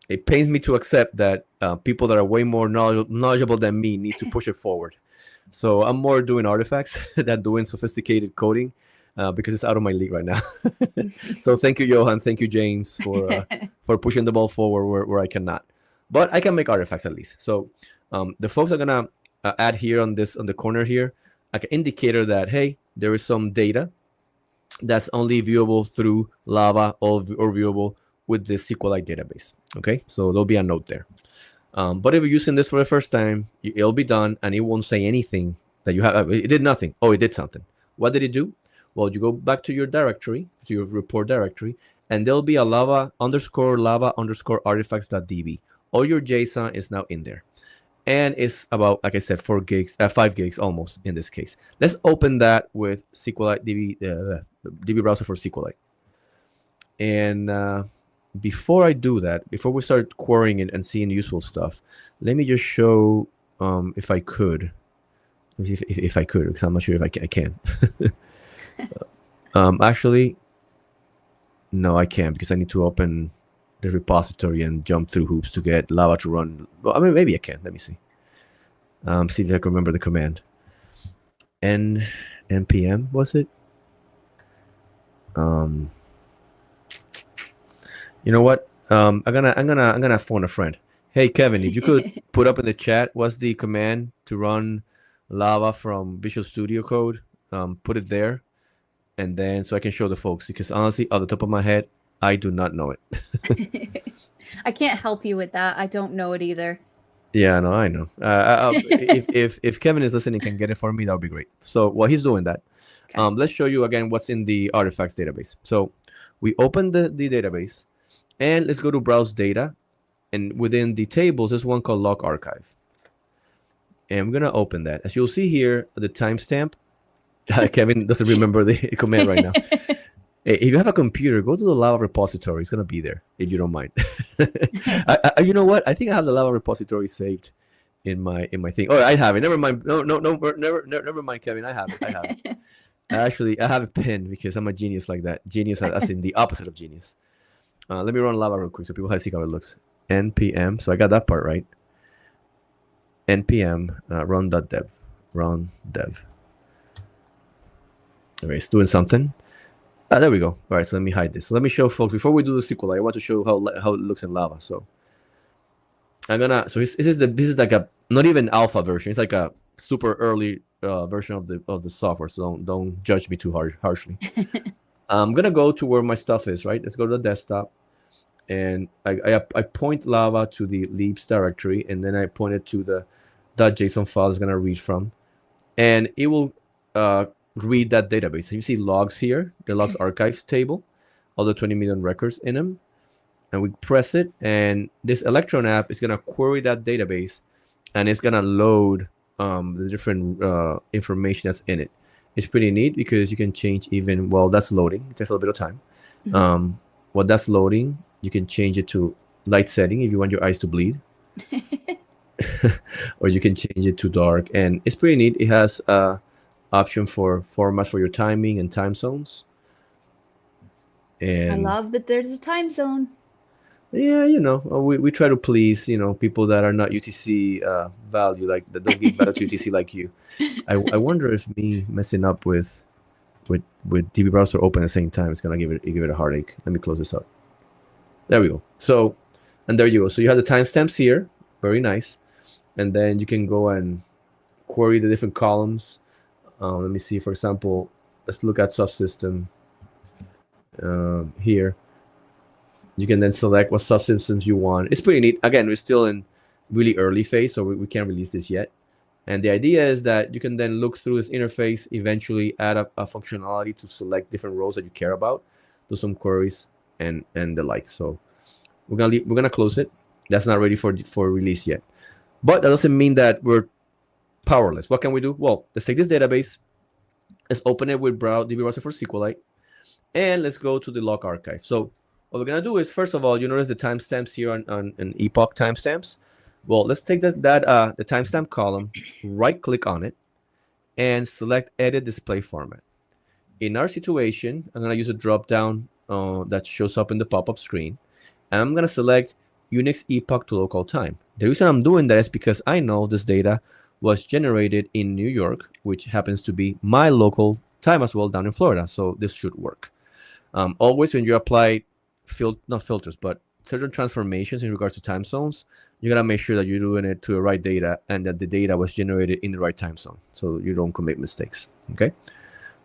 it pains me to accept that people that are way more knowledgeable than me need to push it forward. So I'm more doing artifacts than doing sophisticated coding because it's out of my league right now. So thank you, Johan. Thank you, James, for pushing the ball forward where I cannot. But I can make artifacts at least. So the folks are going to add here on the corner here, like an indicator that, hey, there is some data that's only viewable through Lava or viewable with the SQLite database. Okay, so there'll be a note there. But if you're using this for the first time, it'll be done and it won't say anything that you have. It did nothing. Oh, it did something. What did it do? Well, you go back to your directory, to your report directory, and there'll be a lava underscore artifacts.db. All your JSON is now in there. And it's about, like I said, 5 gigs almost in this case. Let's open that with SQLite DB browser for SQLite. And before I do that, before we start querying it and seeing useful stuff, let me just show if I could, because I'm not sure if I can. Actually, No, I can't because I need to open the repository and jump through hoops to get lava to run. Well, I mean, maybe I can. Let me see. See if I can remember the command. npm was it? You know what? I'm gonna phone a friend. Hey Kevin, if you could put up in the chat what's the command to run lava from Visual Studio Code, put it there, and then so I can show the folks, because honestly, off the top of my head, I do not know it. I can't help you with that. I don't know it either. Yeah, no, I know. If Kevin is listening, can get it for me, that would be great. So while he's doing that, Okay. let's show you again what's in the artifacts database. So we open the database, and let's go to browse data, and within the tables, there's one called log archive, and we're gonna open that. As you'll see here, the timestamp. Kevin doesn't remember the command right now. If you have a computer, go to the lava repository. It's gonna be there if you don't mind. You know what? I think I have the lava repository saved in my thing. Oh, I have it. Never mind. No, never mind, Kevin. I have it. Actually, I have a pen because I'm a genius like that. Genius, as in the opposite of genius. Let me run lava real quick so people see how it looks. npm. So I got that part right. npm run.dev. Run.dev. All right, it's doing something. There we go. All right, so let me hide this. So let me show folks, before we do the SQL, I want to show how it looks in lava. So I'm gonna, so this is like a, not even alpha version. It's like a super early version of the software. So don't judge me too harshly. I'm gonna go to where my stuff is, right? Let's go to the desktop. And I point lava to the libs directory, and then I point it to the .json file it's gonna read from. And it will read that database. So you see logs here, the logs archives table, all the 20 million records in them, and we press it, and this Electron app is gonna query that database, and it's gonna load the different information that's in it. It's pretty neat because you can change even while that's loading. It takes a little bit of time. Mm-hmm. While that's loading, you can change it to light setting if you want your eyes to bleed. Or you can change it to dark, and it's pretty neat. It has option for formats for your timing and time zones. And I love that there's a time zone. Yeah, we try to please people that are not UTC value, like that don't give value to UTC like you. I wonder if me messing up with DB browser open at the same time is gonna give it a heartache. Let me close this up. There we go. So, and there you go. So you have the timestamps here, very nice, and then you can go and query the different columns. Let me see. For example, let's look at subsystem here. You can then select what subsystems you want. It's pretty neat. Again, we're still in really early phase, so we can't release this yet. And the idea is that you can then look through this interface, eventually add up a functionality to select different roles that you care about, do some queries, and the like. So we're gonna close it. That's not ready for release yet. But that doesn't mean that we're powerless. What can we do? Well, let's take this database, let's open it with DB browser for SQLite, and let's go to the log archive. So what we're gonna do is, first of all, you notice the timestamps here on epoch timestamps. Well, let's take the timestamp column, right click on it, and select edit display format. In our situation, I'm gonna use a drop down that shows up in the pop-up screen, and I'm gonna select Unix epoch to local time. The reason I'm doing that is because I know this data was generated in New York, which happens to be my local time as well down in Florida. So this should work. Always when you apply not filters, but certain transformations in regards to time zones, you gotta make sure that you're doing it to the right data and that the data was generated in the right time zone, so you don't commit mistakes. Okay,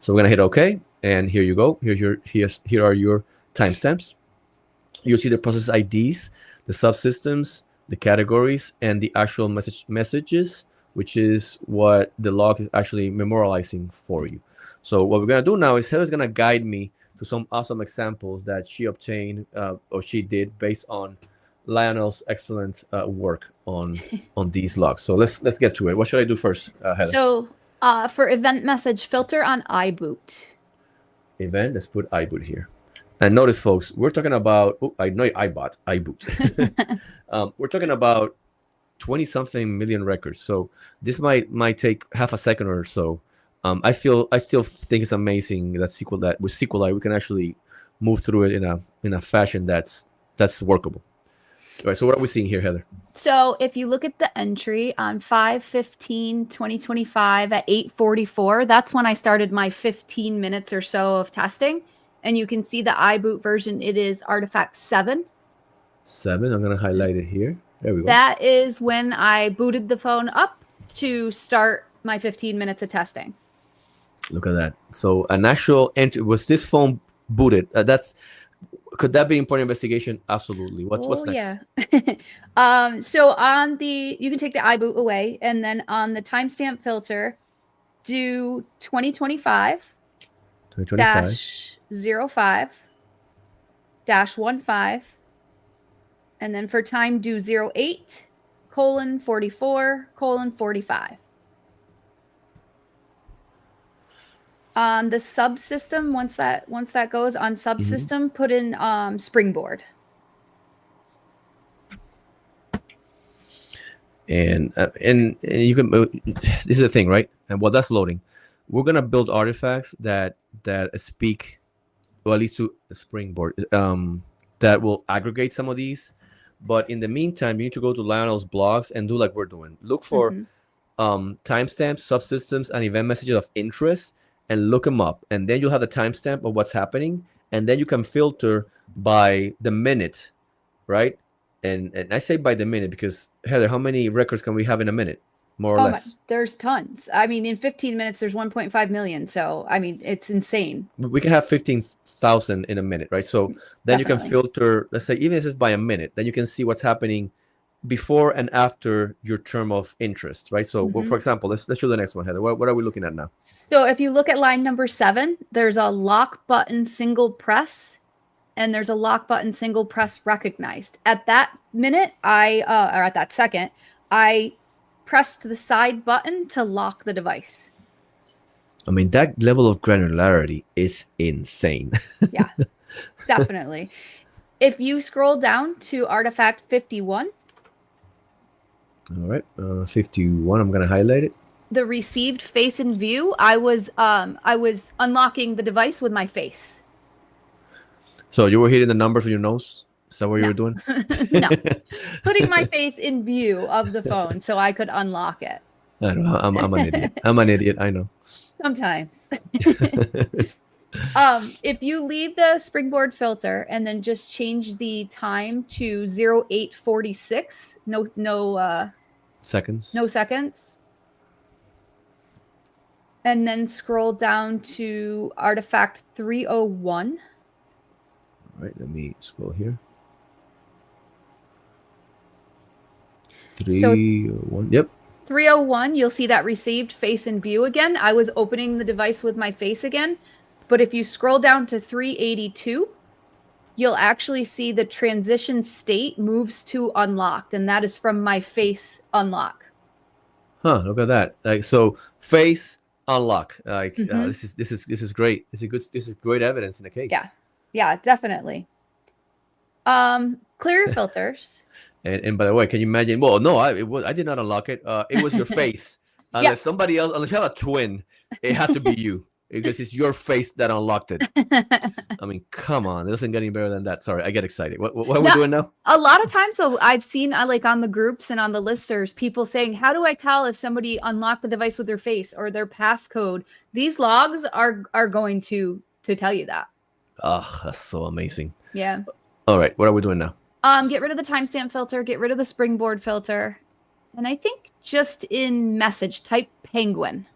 so we're gonna hit OK, and here you go. Here are your timestamps. You'll see the process IDs, the subsystems, the categories, and the actual messages, which is what the log is actually memorializing for you. So what we're gonna do now is Heather's gonna guide me to some awesome examples that she obtained or she did based on Lionel's excellent work on these logs. So let's get to it. What should I do first, Heather? So for event message, filter on iBoot. Event, let's put iBoot here. And notice, folks, we're talking about, I know iBoot. We're talking about 20-something million records. So this might take half a second or so. I still think it's amazing that with SQLite we can actually move through it in a fashion that's workable. All right, so what are we seeing here, Heather? So if you look at the entry on 5/15/2025 at 8:44, that's when I started my 15 minutes or so of testing. And you can see the iBoot version, it is Artifact 7. 7, I'm going to highlight it here. There we go. That is when I booted the phone up to start my 15 minutes of testing. Look at that. So an actual entry, was this phone booted? Could that be important investigation? Absolutely. What's next? Yeah. So on you can take the iBoot away, and then on the timestamp filter, do 2025 -05 -15, and then for time do 08:44:45. On the subsystem, once that goes on subsystem, put in Springboard. And you can. This is the thing, right? And while that's loading, we're gonna build artifacts that speak, or at least to a Springboard, that will aggregate some of these. But in the meantime, you need to go to Lionel's blogs and do like we're doing. Look for timestamps, subsystems, and event messages of interest, and look them up. And then you'll have the timestamp of what's happening, and then you can filter by the minute, right? And I say by the minute because, Heather, how many records can we have in a minute, more or less? There's tons. I mean, in 15 minutes, there's 1.5 million. So, I mean, it's insane. We can have 15,000 in a minute, right? So then you can filter, let's say, even if it's by a minute, then you can see what's happening before and after your term of interest, right? So, well, for example, let's show the next one, Heather. What are we looking at now? So if you look at line number 7, there's a lock button single press, and there's a lock button single press recognized. At that minute, or at that second, I pressed the side button to lock the device. I mean, that level of granularity is insane. Yeah, definitely. If you scroll down to Artifact 51. All right, 51, I'm going to highlight it. The received face in view, I was unlocking the device with my face. So you were hitting the numbers with your nose? Is that what you were doing? No. Putting my face in view of the phone so I could unlock it. I don't know. I'm an idiot. I'm an idiot. I know. Sometimes. If you leave the Springboard filter and then just change the time to 08:46, no seconds. No seconds. And then scroll down to Artifact 301. All right, let me scroll here. 301. Yep. 301, you'll see that received face in view again. I was opening the device with my face again. But if you scroll down to 382, you'll actually see the transition state moves to unlocked, and that is from my face unlock. Huh, look at that. Like, so face unlock. Like this is great. This is great evidence in the case. Yeah, definitely. Clear your filters. And by the way, can you imagine? Well, no, I did not unlock it. It was your face. Unless somebody else, unless you have a twin, it had to be you because it's your face that unlocked it. I mean, come on, it doesn't get any better than that. Sorry, I get excited. What are we doing now? A lot of times, though, I've seen like on the groups and on the listservs, people saying, "How do I tell if somebody unlocked the device with their face or their passcode?" These logs are going to tell you that. Oh, that's so amazing. Yeah. All right, what are we doing now? Get rid of the timestamp filter, get rid of the Springboard filter. And I think just in message, type penguin.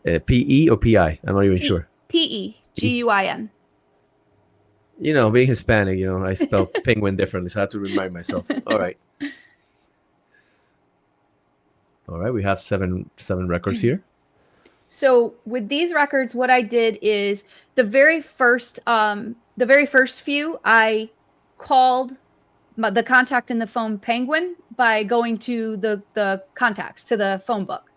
P-E or P-I? I'm not even sure. P-E-G-U-I-N. You know, being Hispanic, I spell penguin differently, so I have to remind myself. All right. All right, we have seven records here. So with these records, what I did is the very first few, I called the contact in the phone Penguin by going to the contacts, to the phone book.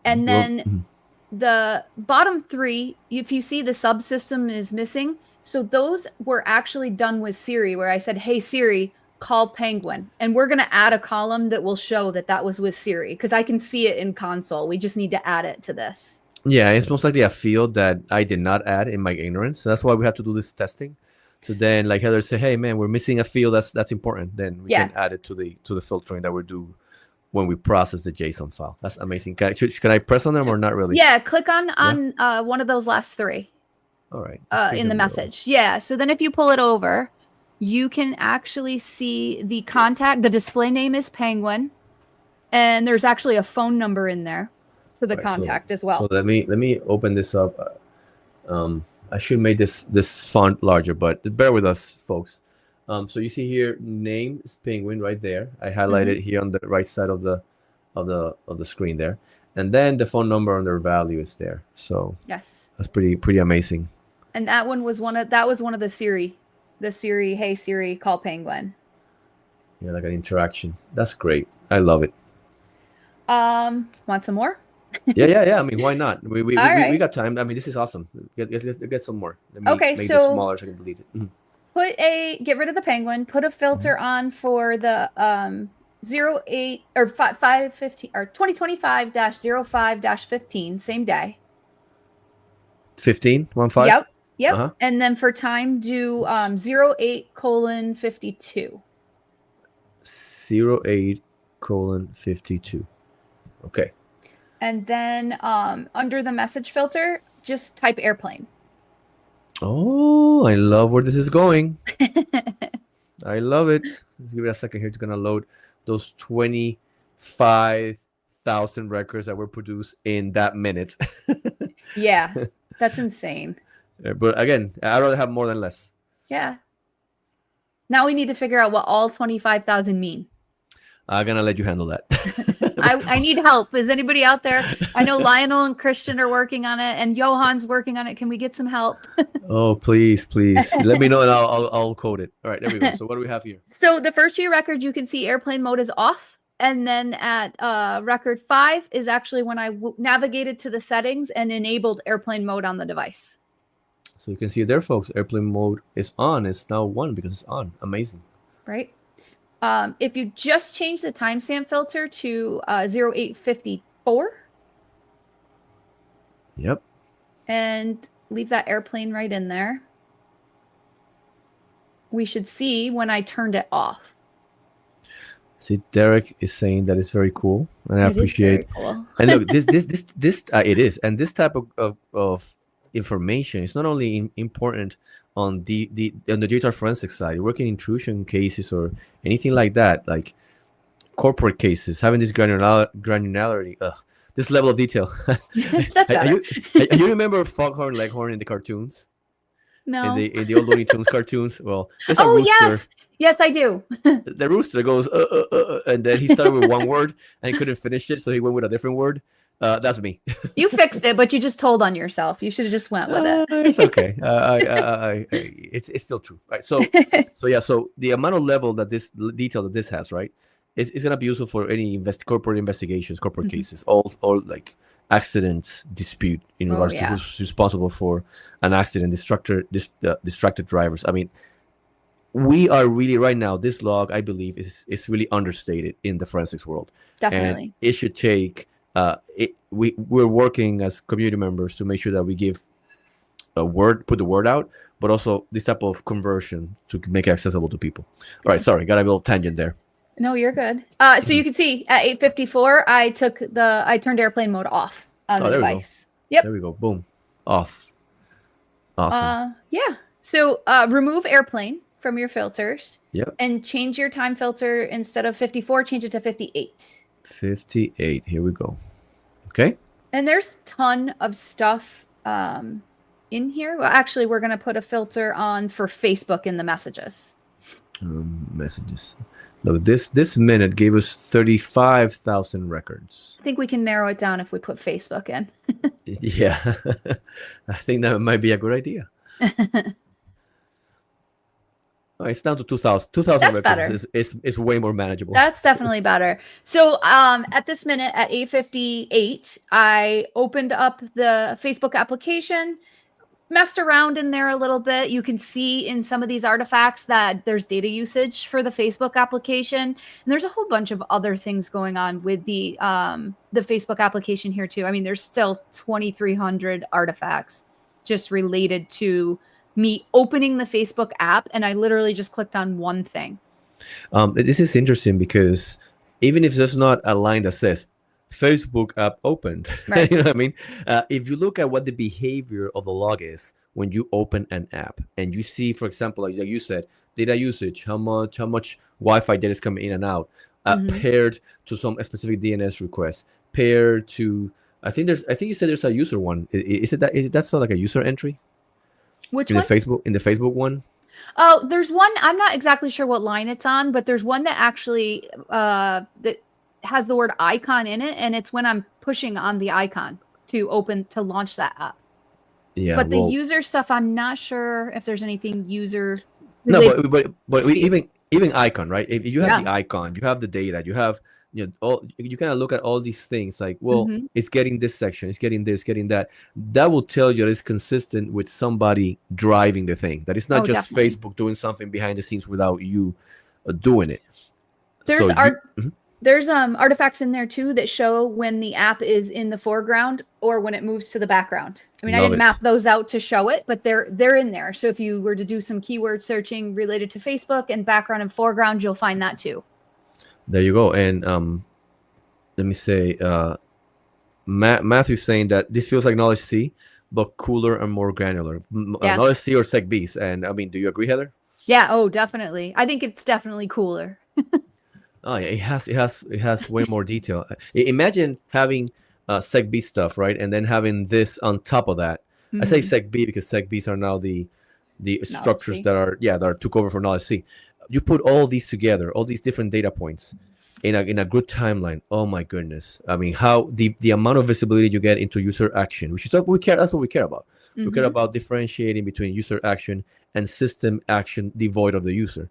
And then the bottom 3, if you see the subsystem is missing, so those were actually done with Siri, where I said, "Hey Siri, call Penguin." And we're going to add a column that will show that was with Siri, because I can see it in console. We just need to add it to this. Yeah, it's most likely a field that I did not add in my ignorance. So that's why we have to do this testing. So then, like Heather said, "Hey, man, we're missing a field that's important." Then we Yeah. can add it to the filtering that we do when we process the JSON file. That's amazing. Can I press on them or not really? Yeah, click on one of those last three All right. in the message. Yeah. So then if you pull it over, you can actually see the contact. The display name is Penguin, and there's actually a phone number in there to the contact as well. So let me open this up. I should make this font larger, but bear with us, folks. So you see here, name is Penguin right there. I highlighted here on the right side of the screen there, and then the phone number and their value is there. So yes, that's pretty amazing. And that one was one of the Siri, hey Siri, call Penguin. Yeah, like an interaction. That's great. I love it. Want some more? Yeah. I mean, why not? We got time. I mean, this is awesome. Get some more. Let me make this smaller so I can delete it. Mm-hmm. Get rid of the penguin. Put a filter on for the 08 or 515 or 2025-05-15, same day. 15. Yep. Uh-huh. And then for time, do 08:52. 08:52. Okay. And then under the message filter, just type airplane. Oh, I love where this is going. I love it. Let's give it a second here. It's going to load those 25,000 records that were produced in that minute. Yeah, that's insane. But again, I'd rather have more than less. Yeah. Now we need to figure out what all 25,000 mean. I'm going to let you handle that. I need help. Is anybody out there? I know Lionel and Christian are working on it, and Johan's working on it. Can we get some help? Oh, please. Let me know, and I'll code it. All right, there we go. So what do we have here? So the first few records, you can see airplane mode is off. And then at record 5 is actually when I navigated to the settings and enabled airplane mode on the device. So you can see it there, folks. Airplane mode is on. It's now 1 because it's on. Amazing. Right. If you just change the timestamp filter to 08:54. Yep. And leave that airplane right in there. We should see when I turned it off. See, Derek is saying that it's very cool, and I appreciate. Cool. And look, this it is, and this type of information is not only important on the digital forensic side, working intrusion cases or anything like that, like corporate cases, having this granularity, this level of detail. That's better. You remember Foghorn Leghorn in the cartoons? No. In the old Looney Tunes cartoons? Well, there's a rooster. Yes, I do. The rooster goes, and then he started with one word and he couldn't finish it, so he went with a different word. That's me. You fixed it, but you just told on yourself. You should have just went with it. It's okay. It's still true, right? So the amount of level that this detail that this has, right, is gonna be useful for any corporate investigations, corporate cases, all like accident dispute in regards to who's responsible for an accident, distracted drivers. I mean, we are really right now. This log, I believe, is really understated in the forensics world. Definitely, and it should take. We're working as community members to make sure that we give put the word out, but also this type of conversion to make it accessible to people. All right, sorry, got a little tangent there. No, you're good. So you can see at 8:54, I turned airplane mode off on the device. Yep. There we go. Boom. Off. Awesome. Yeah. So remove airplane from your filters. Yep. And change your time filter instead of 54, change it to 58. 58. Here we go. Okay. And there's a ton of stuff in here. Well, actually, we're going to put a filter on for Facebook in the messages. Messages. Look, this minute gave us 35,000 records. I think we can narrow it down if we put Facebook in. Yeah. I think that might be a good idea. Oh, it's down to 2,000. 2,000 records is way more manageable. That's definitely better. So at this minute, at 8:58, I opened up the Facebook application, messed around in there a little bit. You can see in some of these artifacts that there's data usage for the Facebook application, and there's a whole bunch of other things going on with the Facebook application here too. I mean, there's still 2,300 artifacts just related to me opening the Facebook app, and I literally just clicked on one thing. This is interesting because even if there's not a line that says Facebook app opened, Right. you know what I mean? If you look at what the behavior of the log is when you open an app and you see, for example, like you said, data usage, how much Wi-Fi data is coming in and out, paired to some specific DNS request, paired to I think you said there's a user one. Is it that sort of like a user entry? Which in one? the Facebook one? Oh, there's one. I'm not exactly sure what line it's on, but there's one that actually that has the word icon in it, and it's when I'm pushing on the icon to launch that app. Yeah, but the user stuff, I'm not sure if there's anything user. No, but even icon, right? If you have the icon, you have the data, you have you kind of look at all these things like, well, it's getting this section, it's getting this, getting that. That will tell you that it's consistent with somebody driving the thing. That it's not just definitely Facebook doing something behind the scenes without you doing it. There's artifacts in there too that show when the app is in the foreground or when it moves to the background. I mean, I didn't map those out to show it, but they're in there. So if you were to do some keyword searching related to Facebook and background and foreground, you'll find that too. There you go. And let me say, Matthew's saying that this feels like Knowledge C, but cooler and more granular. Knowledge C or SecBeast. And I mean, do you agree, Heather? Yeah. Oh, definitely. I think it's definitely cooler. Oh yeah, it has way more detail. Imagine having SecB stuff, right, and then having this on top of that. I say SecB because SecBs are now the structures that took over for Knowledge C. You put all these together, all these different data points in a good timeline. Oh my goodness! I mean, how the amount of visibility you get into user action, which is what we care. That's what we care about. We care about differentiating between user action and system action devoid of the user.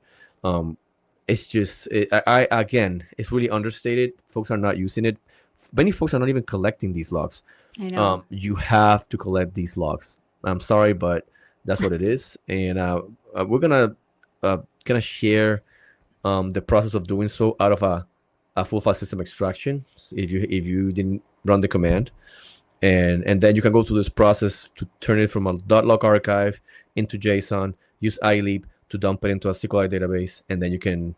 It's just, again, it's really understated. Folks are not using it. Many folks are not even collecting these logs. I know. You have to collect these logs. I'm sorry, but that's what it is. And we're gonna kind of share the process of doing so out of a full file system extraction. If you didn't run the command, and then you can go through this process to turn it from a .log archive into JSON. Use iLeap to dump it into a SQLite database, and then you can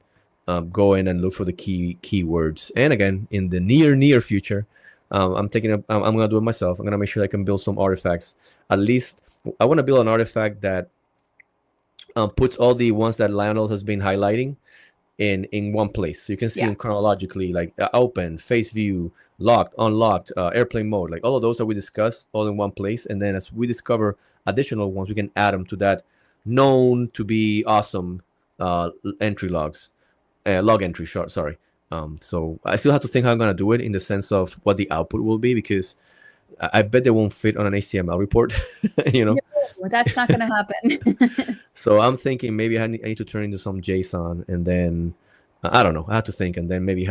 go in and look for the keywords. And again, in the near future, I'm gonna do it myself. I'm gonna make sure I can build some artifacts. At least I want to build an artifact that puts all the ones that Lionel has been highlighting in one place, so you can see them chronologically, like open, face view, locked, unlocked, airplane mode, like all of those that we discussed all in one place. And then as we discover additional ones, we can add them to that known to be awesome entry logs, log entry. Sorry. So I still have to think how I'm gonna do it in the sense of what the output will be, because I bet they won't fit on an HTML report. No, that's not gonna happen. So I'm thinking maybe I need to turn into some JSON, and then I don't know. I have to think, and then maybe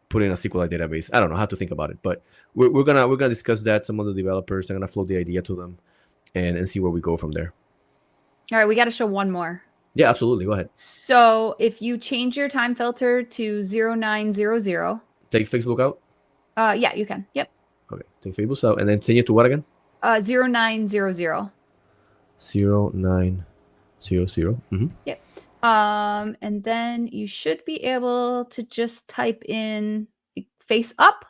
put in a SQLite database. I don't know. I have to think about it, but we're gonna discuss that. Some of the developers, I'm gonna float the idea to them, and see where we go from there. All right, we got to show one more. Yeah, absolutely. Go ahead. So if you change your time filter to 0900, take Facebook out. Yeah, you can. Yep. Okay, take Facebook out, and then change it to what again? 0900. 0900. Yep. And then you should be able to just type in face up.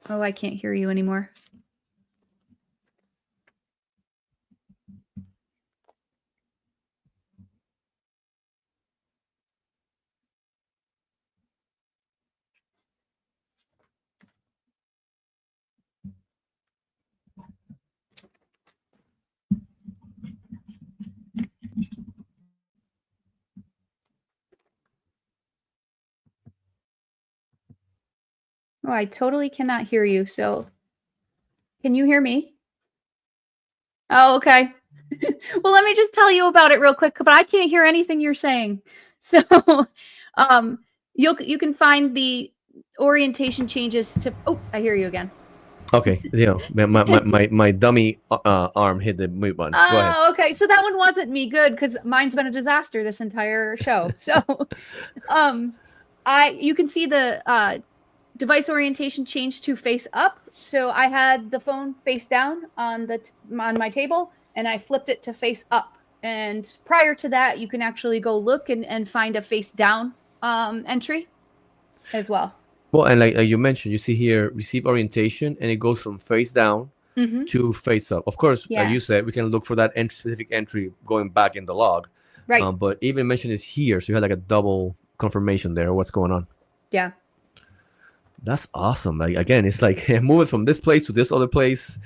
Oh, I can't hear you anymore. Oh, I totally cannot hear you. So can you hear me? Oh, okay. Well, let me just tell you about it real quick, but I can't hear anything you're saying. So You can find the orientation changes to. Oh, I hear you again. Okay, my dummy arm hit the mute button. Go ahead. Oh, okay. So that one wasn't me. Good, because mine's been a disaster this entire show. So, um, you can see the device orientation change to face up. So I had the phone face down on on my table, and I flipped it to face up. And prior to that, you can actually go look and find a face down entry as well. Well, and like you mentioned, you see here receive orientation, and it goes from face down Mm-hmm. to face up. Of course, Yeah. you said we can look for that specific entry going back in the log. Right. But even mentioned is here, so you had like a double confirmation there. What's going on? Yeah. That's awesome. Like again, it's like moving from this place to this other place.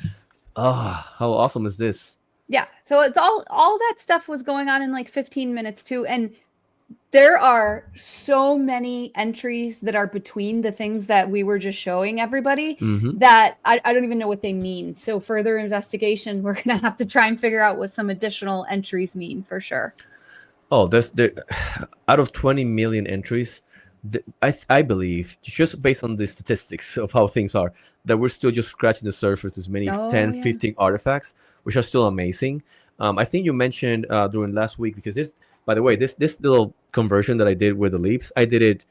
How awesome is this? Yeah. So it's all that stuff was going on in like 15 minutes too. And there are so many entries that are between the things that we were just showing everybody that I don't even know what they mean. So further investigation, we're going to have to try and figure out what some additional entries mean for sure. Oh, out of 20 million entries, I believe, just based on the statistics of how things are, that we're still just scratching the surface. As many 10, 15 artifacts, which are still amazing. I think you mentioned during last week, because this, by the way, this little conversion that I did with the leaps, I did it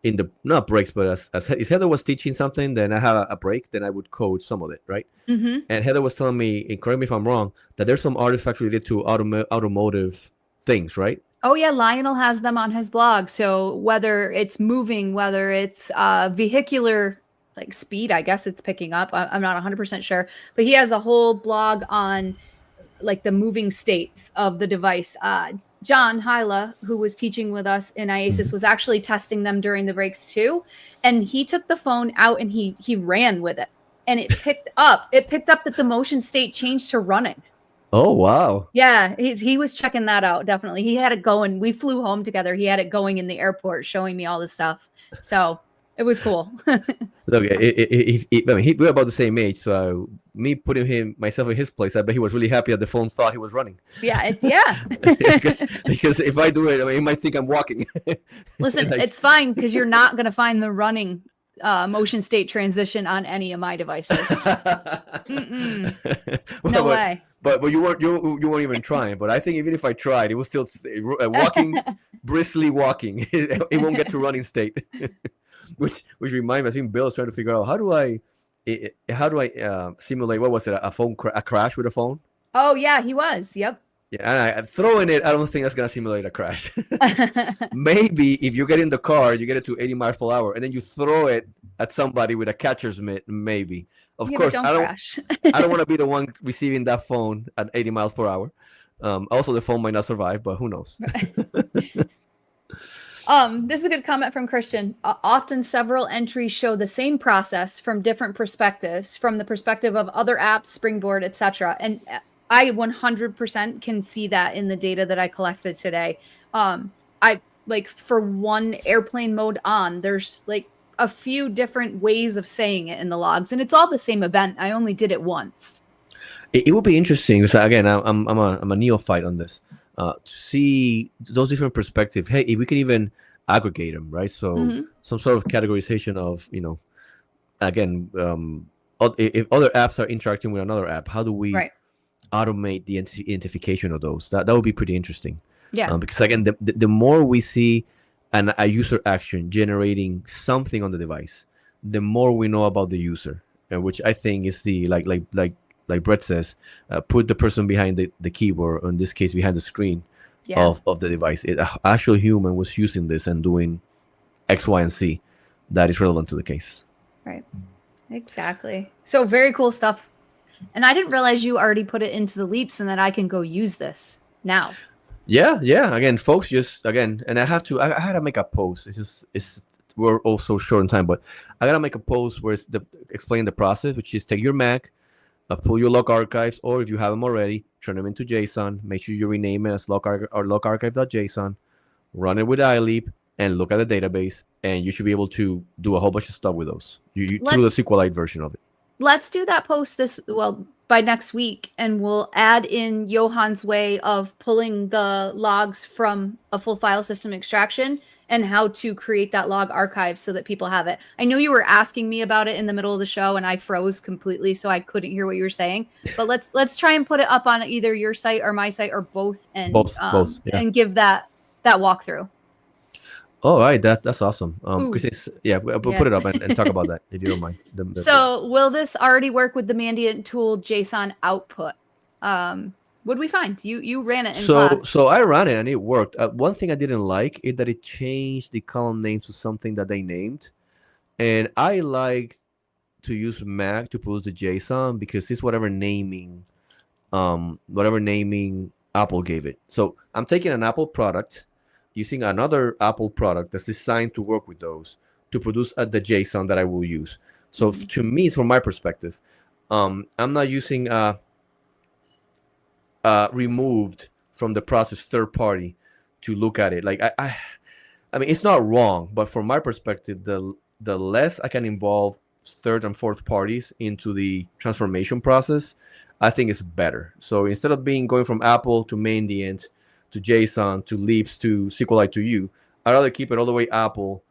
in the, not breaks, but as Heather was teaching something, then I had a break, then I would code some of it, right? Mm-hmm. And Heather was telling me, and correct me if I'm wrong, that there's some artifacts related to automotive things, right? Oh yeah, Lionel has them on his blog. So whether it's moving, whether it's vehicular like speed, I guess it's picking up. I'm not 100% sure, but he has a whole blog on like the moving states of the device. John Hyla, who was teaching with us in IASIS, was actually testing them during the breaks too, and he took the phone out and he ran with it, and it picked up. It picked up that the motion state changed to running. Oh, wow. Yeah, he was checking that out, definitely. He had it going. We flew home together. He had it going in the airport, showing me all this stuff. So it was cool. Look, I mean, we're about the same age, so me putting myself in his place, I bet he was really happy that the phone thought he was running. Yeah. because if I do it, I mean, he might think I'm walking. Listen, it's fine, because you're not going to find the running motion state transition on any of my devices. No way. But you weren't even trying. But I think even if I tried, it was still walking, briskly walking. It won't get to running state. which reminds me, I think Bill's trying to figure out how do I simulate, what was it, a crash with a phone? Oh yeah, he was. Yep. Yeah, and throwing it, I don't think that's gonna simulate a crash. Maybe if you get in the car, you get it to 80 miles per hour, and then you throw it at somebody with a catcher's mitt, maybe. Of course, I don't want to be the one receiving that phone at 80 miles per hour. Also, the phone might not survive, but who knows? This is a good comment from Christian. Often several entries show the same process from different perspectives, from the perspective of other apps, Springboard, etc. And I 100% can see that in the data that I collected today. I like for one airplane mode on, there's like a few different ways of saying it in the logs, and it's all the same event. I only did it once. It would be interesting, because again, I'm a neophyte on this, to see those different perspectives. Hey, if we can even aggregate them, right? So some sort of categorization of, again, if other apps are interacting with another app, how do we automate the identification of those? That would be pretty interesting. Yeah. Because again, the more we see a user action generating something on the device, the more we know about the user, which I think is the like Brett says, put the person behind the keyboard, or in this case behind the screen of the device. An actual human was using this and doing X, Y, and Z that is relevant to the case. Right. Exactly. So very cool stuff. And I didn't realize you already put it into the leaps and that I can go use this now. Yeah. Again, folks, and I had to make a post. We're also short on time, but I gotta make a post where it's explain the process, which is take your Mac, pull your log archives, or if you have them already, turn them into JSON. Make sure you rename it as log archive.json. Run it with iLeap and look at the database, and you should be able to do a whole bunch of stuff with those. You through the SQLite version of it. Let's do that post by next week, and we'll add in Johan's way of pulling the logs from a full file system extraction and how to create that log archive so that people have it. I know you were asking me about it in the middle of the show and I froze completely, so I couldn't hear what you were saying. But let's try and put it up on either your site or my site or both, Both, yeah. and give that walkthrough. All right, that's awesome. Ooh. Chris, we'll put it up and talk about that if you don't mind. So will this already work with the Mandiant tool JSON output? What did we find? You ran it in class. So I ran it and it worked. One thing I didn't like is that it changed the column name to something that they named, and I like to use Mac to produce the JSON because it's whatever naming Apple gave it. So I'm taking an Apple product, using another Apple product that's designed to work with those to produce the JSON that I will use. So to me, from my perspective, I'm not using removed from the process third party to look at it. Like I mean, it's not wrong, but from my perspective, the less I can involve third and fourth parties into the transformation process, I think it's better. So instead of going from Apple to Mandiant to JSON to Leaps to SQLite to you, I'd rather keep it all the way Apple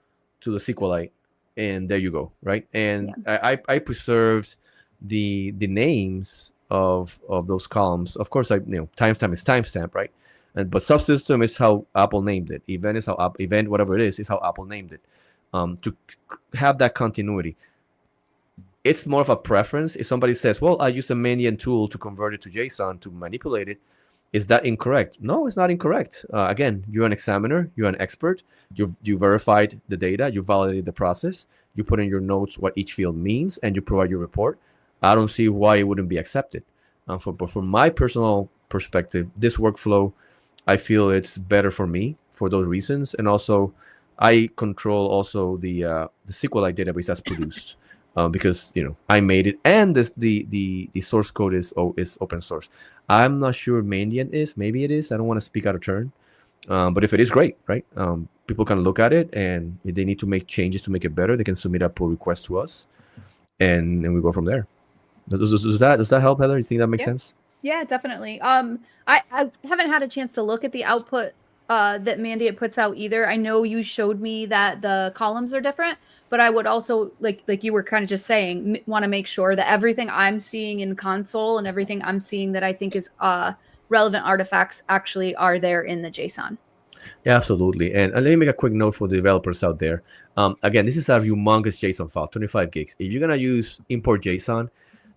to the SQLite, and there you go, right? And I preserved the names of those columns. Of course, timestamp is timestamp, right? But subsystem is how Apple named it. Event is how event, whatever it is how Apple named it. To have that continuity. It's more of a preference. If somebody says, well, I use a Mandiant tool to convert it to JSON to manipulate it, is that incorrect? No, it's not incorrect. Again, you're an examiner, you're an expert, you verified the data, you validated the process, you put in your notes what each field means, and you provide your report. I don't see why it wouldn't be accepted. But from my personal perspective, this workflow, I feel it's better for me for those reasons. And also, I control also the SQLite database that's produced. Because I made it, and the source code is open source. I'm not sure Mandiant is. Maybe it is. I don't want to speak out of turn. But if it is, great, right? People can look at it, and if they need to make changes to make it better, they can submit a pull request to us, and we go from there. Does that help, Heather? You think that makes sense? Yeah, definitely. I haven't had a chance to look at the output that Mandiant puts out either. I know you showed me that the columns are different, but I would also, like you were kind of just saying, want to make sure that everything I'm seeing in console and everything I'm seeing that I think is relevant artifacts actually are there in the JSON. Yeah, absolutely. And let me make a quick note for the developers out there. Again, this is a humongous JSON file, 25 gigs. If you're going to use import JSON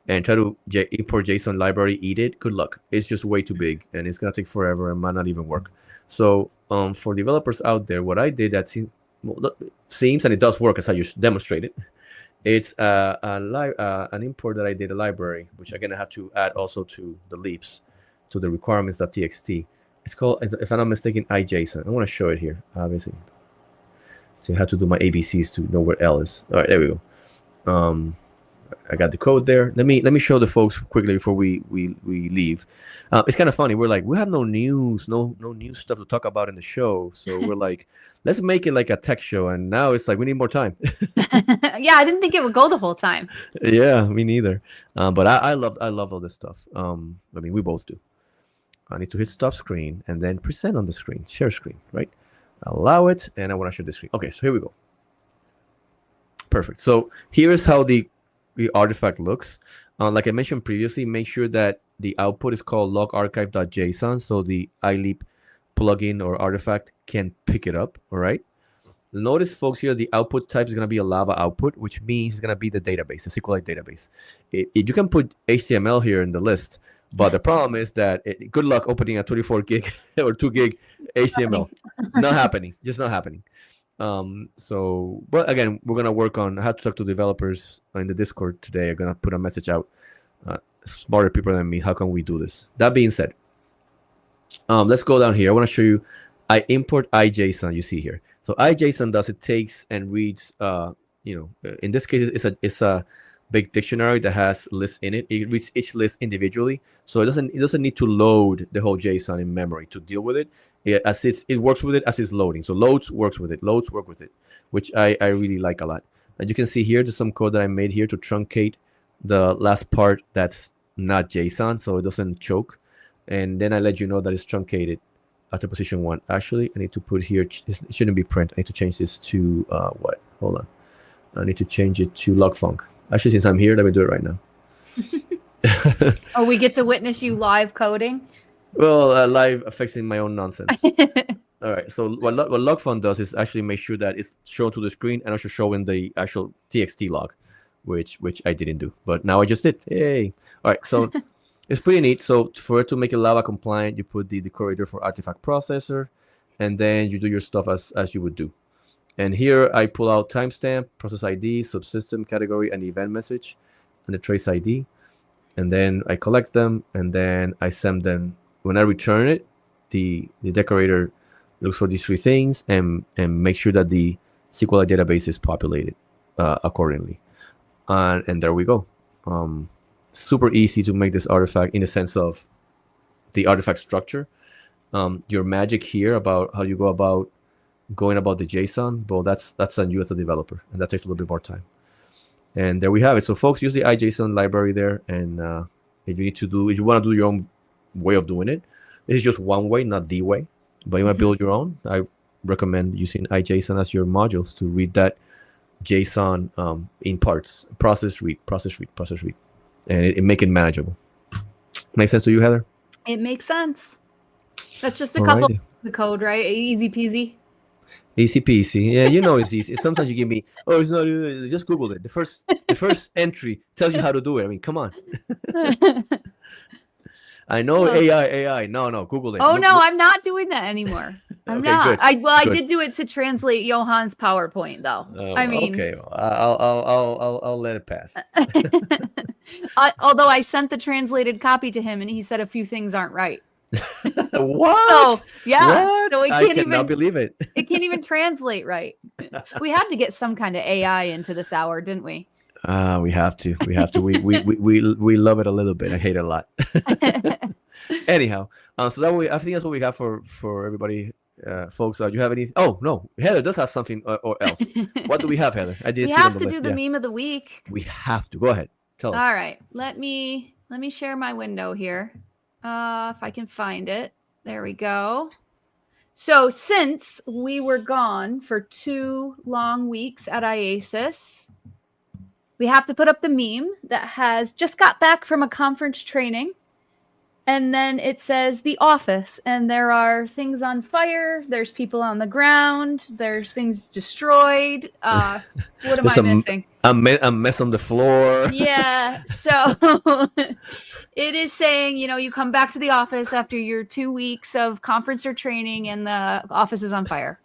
and try to import JSON library, eat it, good luck. It's just way too big, and it's going to take forever and might not even work. So for developers out there, what I did that seems, and it does work as I just demonstrated, it's an import that I did, a library, which I'm going to have to add also to the Leaps, to the requirements.txt. It's called, if I'm not mistaken, iJSON. I want to show it here, obviously. So I have to do my ABCs to know where L is. All right, there we go. I got the code there. Let me show the folks quickly before we leave. It's kind of funny. We're like, we have no news, no new stuff to talk about in the show. So we're like, let's make it like a tech show. And now it's like, we need more time. Yeah, I didn't think it would go the whole time. Yeah, me neither. But I love all this stuff. I mean, we both do. I need to hit stop screen and then present on the screen, share screen, right? Allow it, and I want to share the screen. Okay, so here we go. Perfect. So here's how the artifact looks. Like I mentioned previously, make sure that the output is called logarchive.json, so the iLeap plugin or artifact can pick it up. All right. Notice, folks, here the output type is going to be a Lava output, which means it's going to be the database, the SQLite database. You can put HTML here in the list, but the problem is that good luck opening a 24 gig or 2 gig HTML. Not happening. Just not happening. But again, we're gonna work on how to talk to developers in the Discord today. I'm gonna put a message out. Smarter people than me, how can we do this? That being said, let's go down here. I want to show you. I import iJSON. You see here. So iJSON takes and reads. In this case, it's a big dictionary that has lists in it. It reads each list individually, so it doesn't need to load the whole JSON in memory to deal with it. It works with it as it's loading. So loads work with it, which I really like a lot. And you can see here, there's some code that I made here to truncate the last part that's not JSON, so it doesn't choke. And then I let you know that it's truncated after position 1. Actually, I need to put here, it shouldn't be print. I need to change this to what? Hold on. I need to change it to log funk. Actually, since I'm here, let me do it right now. Oh, we get to witness you live coding? Well, live fixing my own nonsense. All right. So what log funk does is actually make sure that it's shown to the screen and also showing the actual TXT log, which I didn't do, but now I just did. Yay! All right. So it's pretty neat. So for it to make it Lava compliant, you put the decorator for artifact processor, and then you do your stuff as you would do. And here I pull out timestamp, process ID, subsystem category, and event message, and the trace ID. And then I collect them, and then I send them. When I return it, the decorator looks for these 3 things and make sure that the SQLite database is populated accordingly. And there we go. Super easy to make this artifact in the sense of the artifact structure. Your magic here about how you go about going about the JSON, well, that's on you as a developer, and that takes a little bit more time. And there we have it. So folks, use the iJSON library there, and if you want to do your own way of doing it, this is just one way, not the way. But you want to build your own, I recommend using iJSON as your modules to read that JSON in parts, process, read, and it make it manageable. Make sense to you, Heather? It makes sense. That's just a couple of the code, right? Easy peasy. Easy peasy. Yeah, you know it's easy. Sometimes you give me, oh, it's not. Just Google it. The first entry tells you how to do it. I mean, come on. I know AI. No, Google it. Oh, look. I'm not doing that anymore. I'm okay, not. Good. I did do it to translate Johan's PowerPoint, though. I mean, okay. Well, I'll let it pass. Although I sent the translated copy to him, and he said a few things aren't right. What? So yeah, what? so I cannot believe it. It can't even translate right. We had to get some kind of AI into this hour, didn't we? We have to. We love it a little bit. I hate it a lot. Anyhow, so I think that's what we have for everybody, folks. Do you have any? Oh no, Heather does have something or else. What do we have, Heather? I did. We have to do the meme of the week. We have to. Go ahead. Tell us. All right. Let me share my window here. If I can find it. There we go. So since we were gone for 2 long weeks at IASIS, we have to put up the meme that has just got back from a conference training. And then it says the office, and there are things on fire. There's people on the ground. There's things destroyed. What am I missing? A mess on the floor. Yeah. So it is saying, you come back to the office after your 2 weeks of conference or training, and the office is on fire.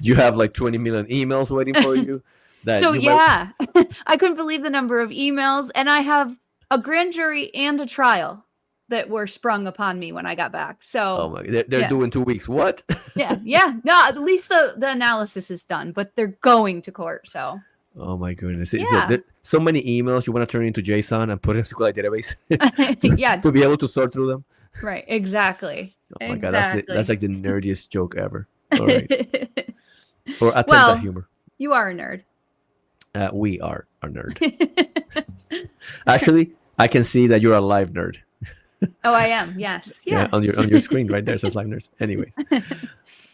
You have like 20 million emails waiting for you. I couldn't believe the number of emails, and I have a grand jury and a trial that were sprung upon me when I got back. So they're doing 2 weeks. What? yeah. No, at least the analysis is done, but they're going to court. So. Oh my goodness! There's so many emails you want to turn into JSON and put in a SQLite database. Yeah. To be able to sort through them. Right. Exactly. Oh my God, that's like the nerdiest joke ever. All right. Or attempt at humor. You are a nerd. We are a nerd. Actually, I can see that you're a live nerd. Oh, I am. Yes. Yeah. On your screen right there says live nerds. Anyways.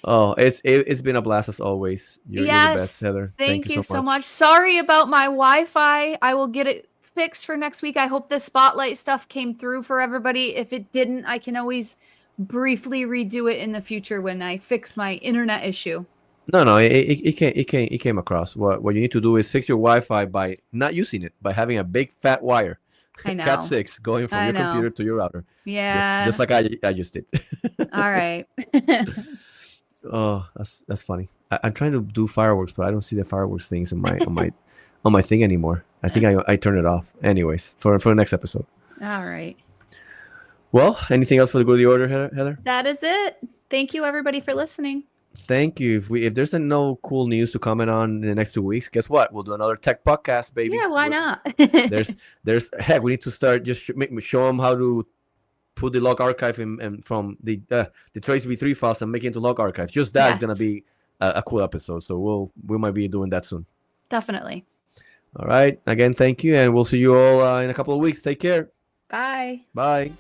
Oh, it's been a blast as always. You're the best, Heather. Thank you so much. Sorry about my Wi-Fi. I will get it fixed for next week. I hope the Spotlight stuff came through for everybody. If it didn't, I can always briefly redo it in the future when I fix my internet issue. No, it came across. What you need to do is fix your Wi-Fi by not using it, by having a big fat wire, I know. Cat 6, going from your computer to your router. Yeah, just like I just did. All right. Oh, that's funny. I'm trying to do fireworks, but I don't see the fireworks things on my thing anymore. I think I turned it off. Anyways, for the next episode. All right. Well, anything else for the good of the order, Heather? That is it. Thank you, everybody, for listening. Thank you. If there's no cool news to comment on in the next 2 weeks, guess what? We'll do another tech podcast, baby. Yeah, why not? there's heck. We need to start just show them how to put the log archive and from the trace v3 files and make it into log archive. Just that is gonna be a cool episode. So we might be doing that soon. Definitely. All right. Again, thank you, and we'll see you all in a couple of weeks. Take care. Bye. Bye.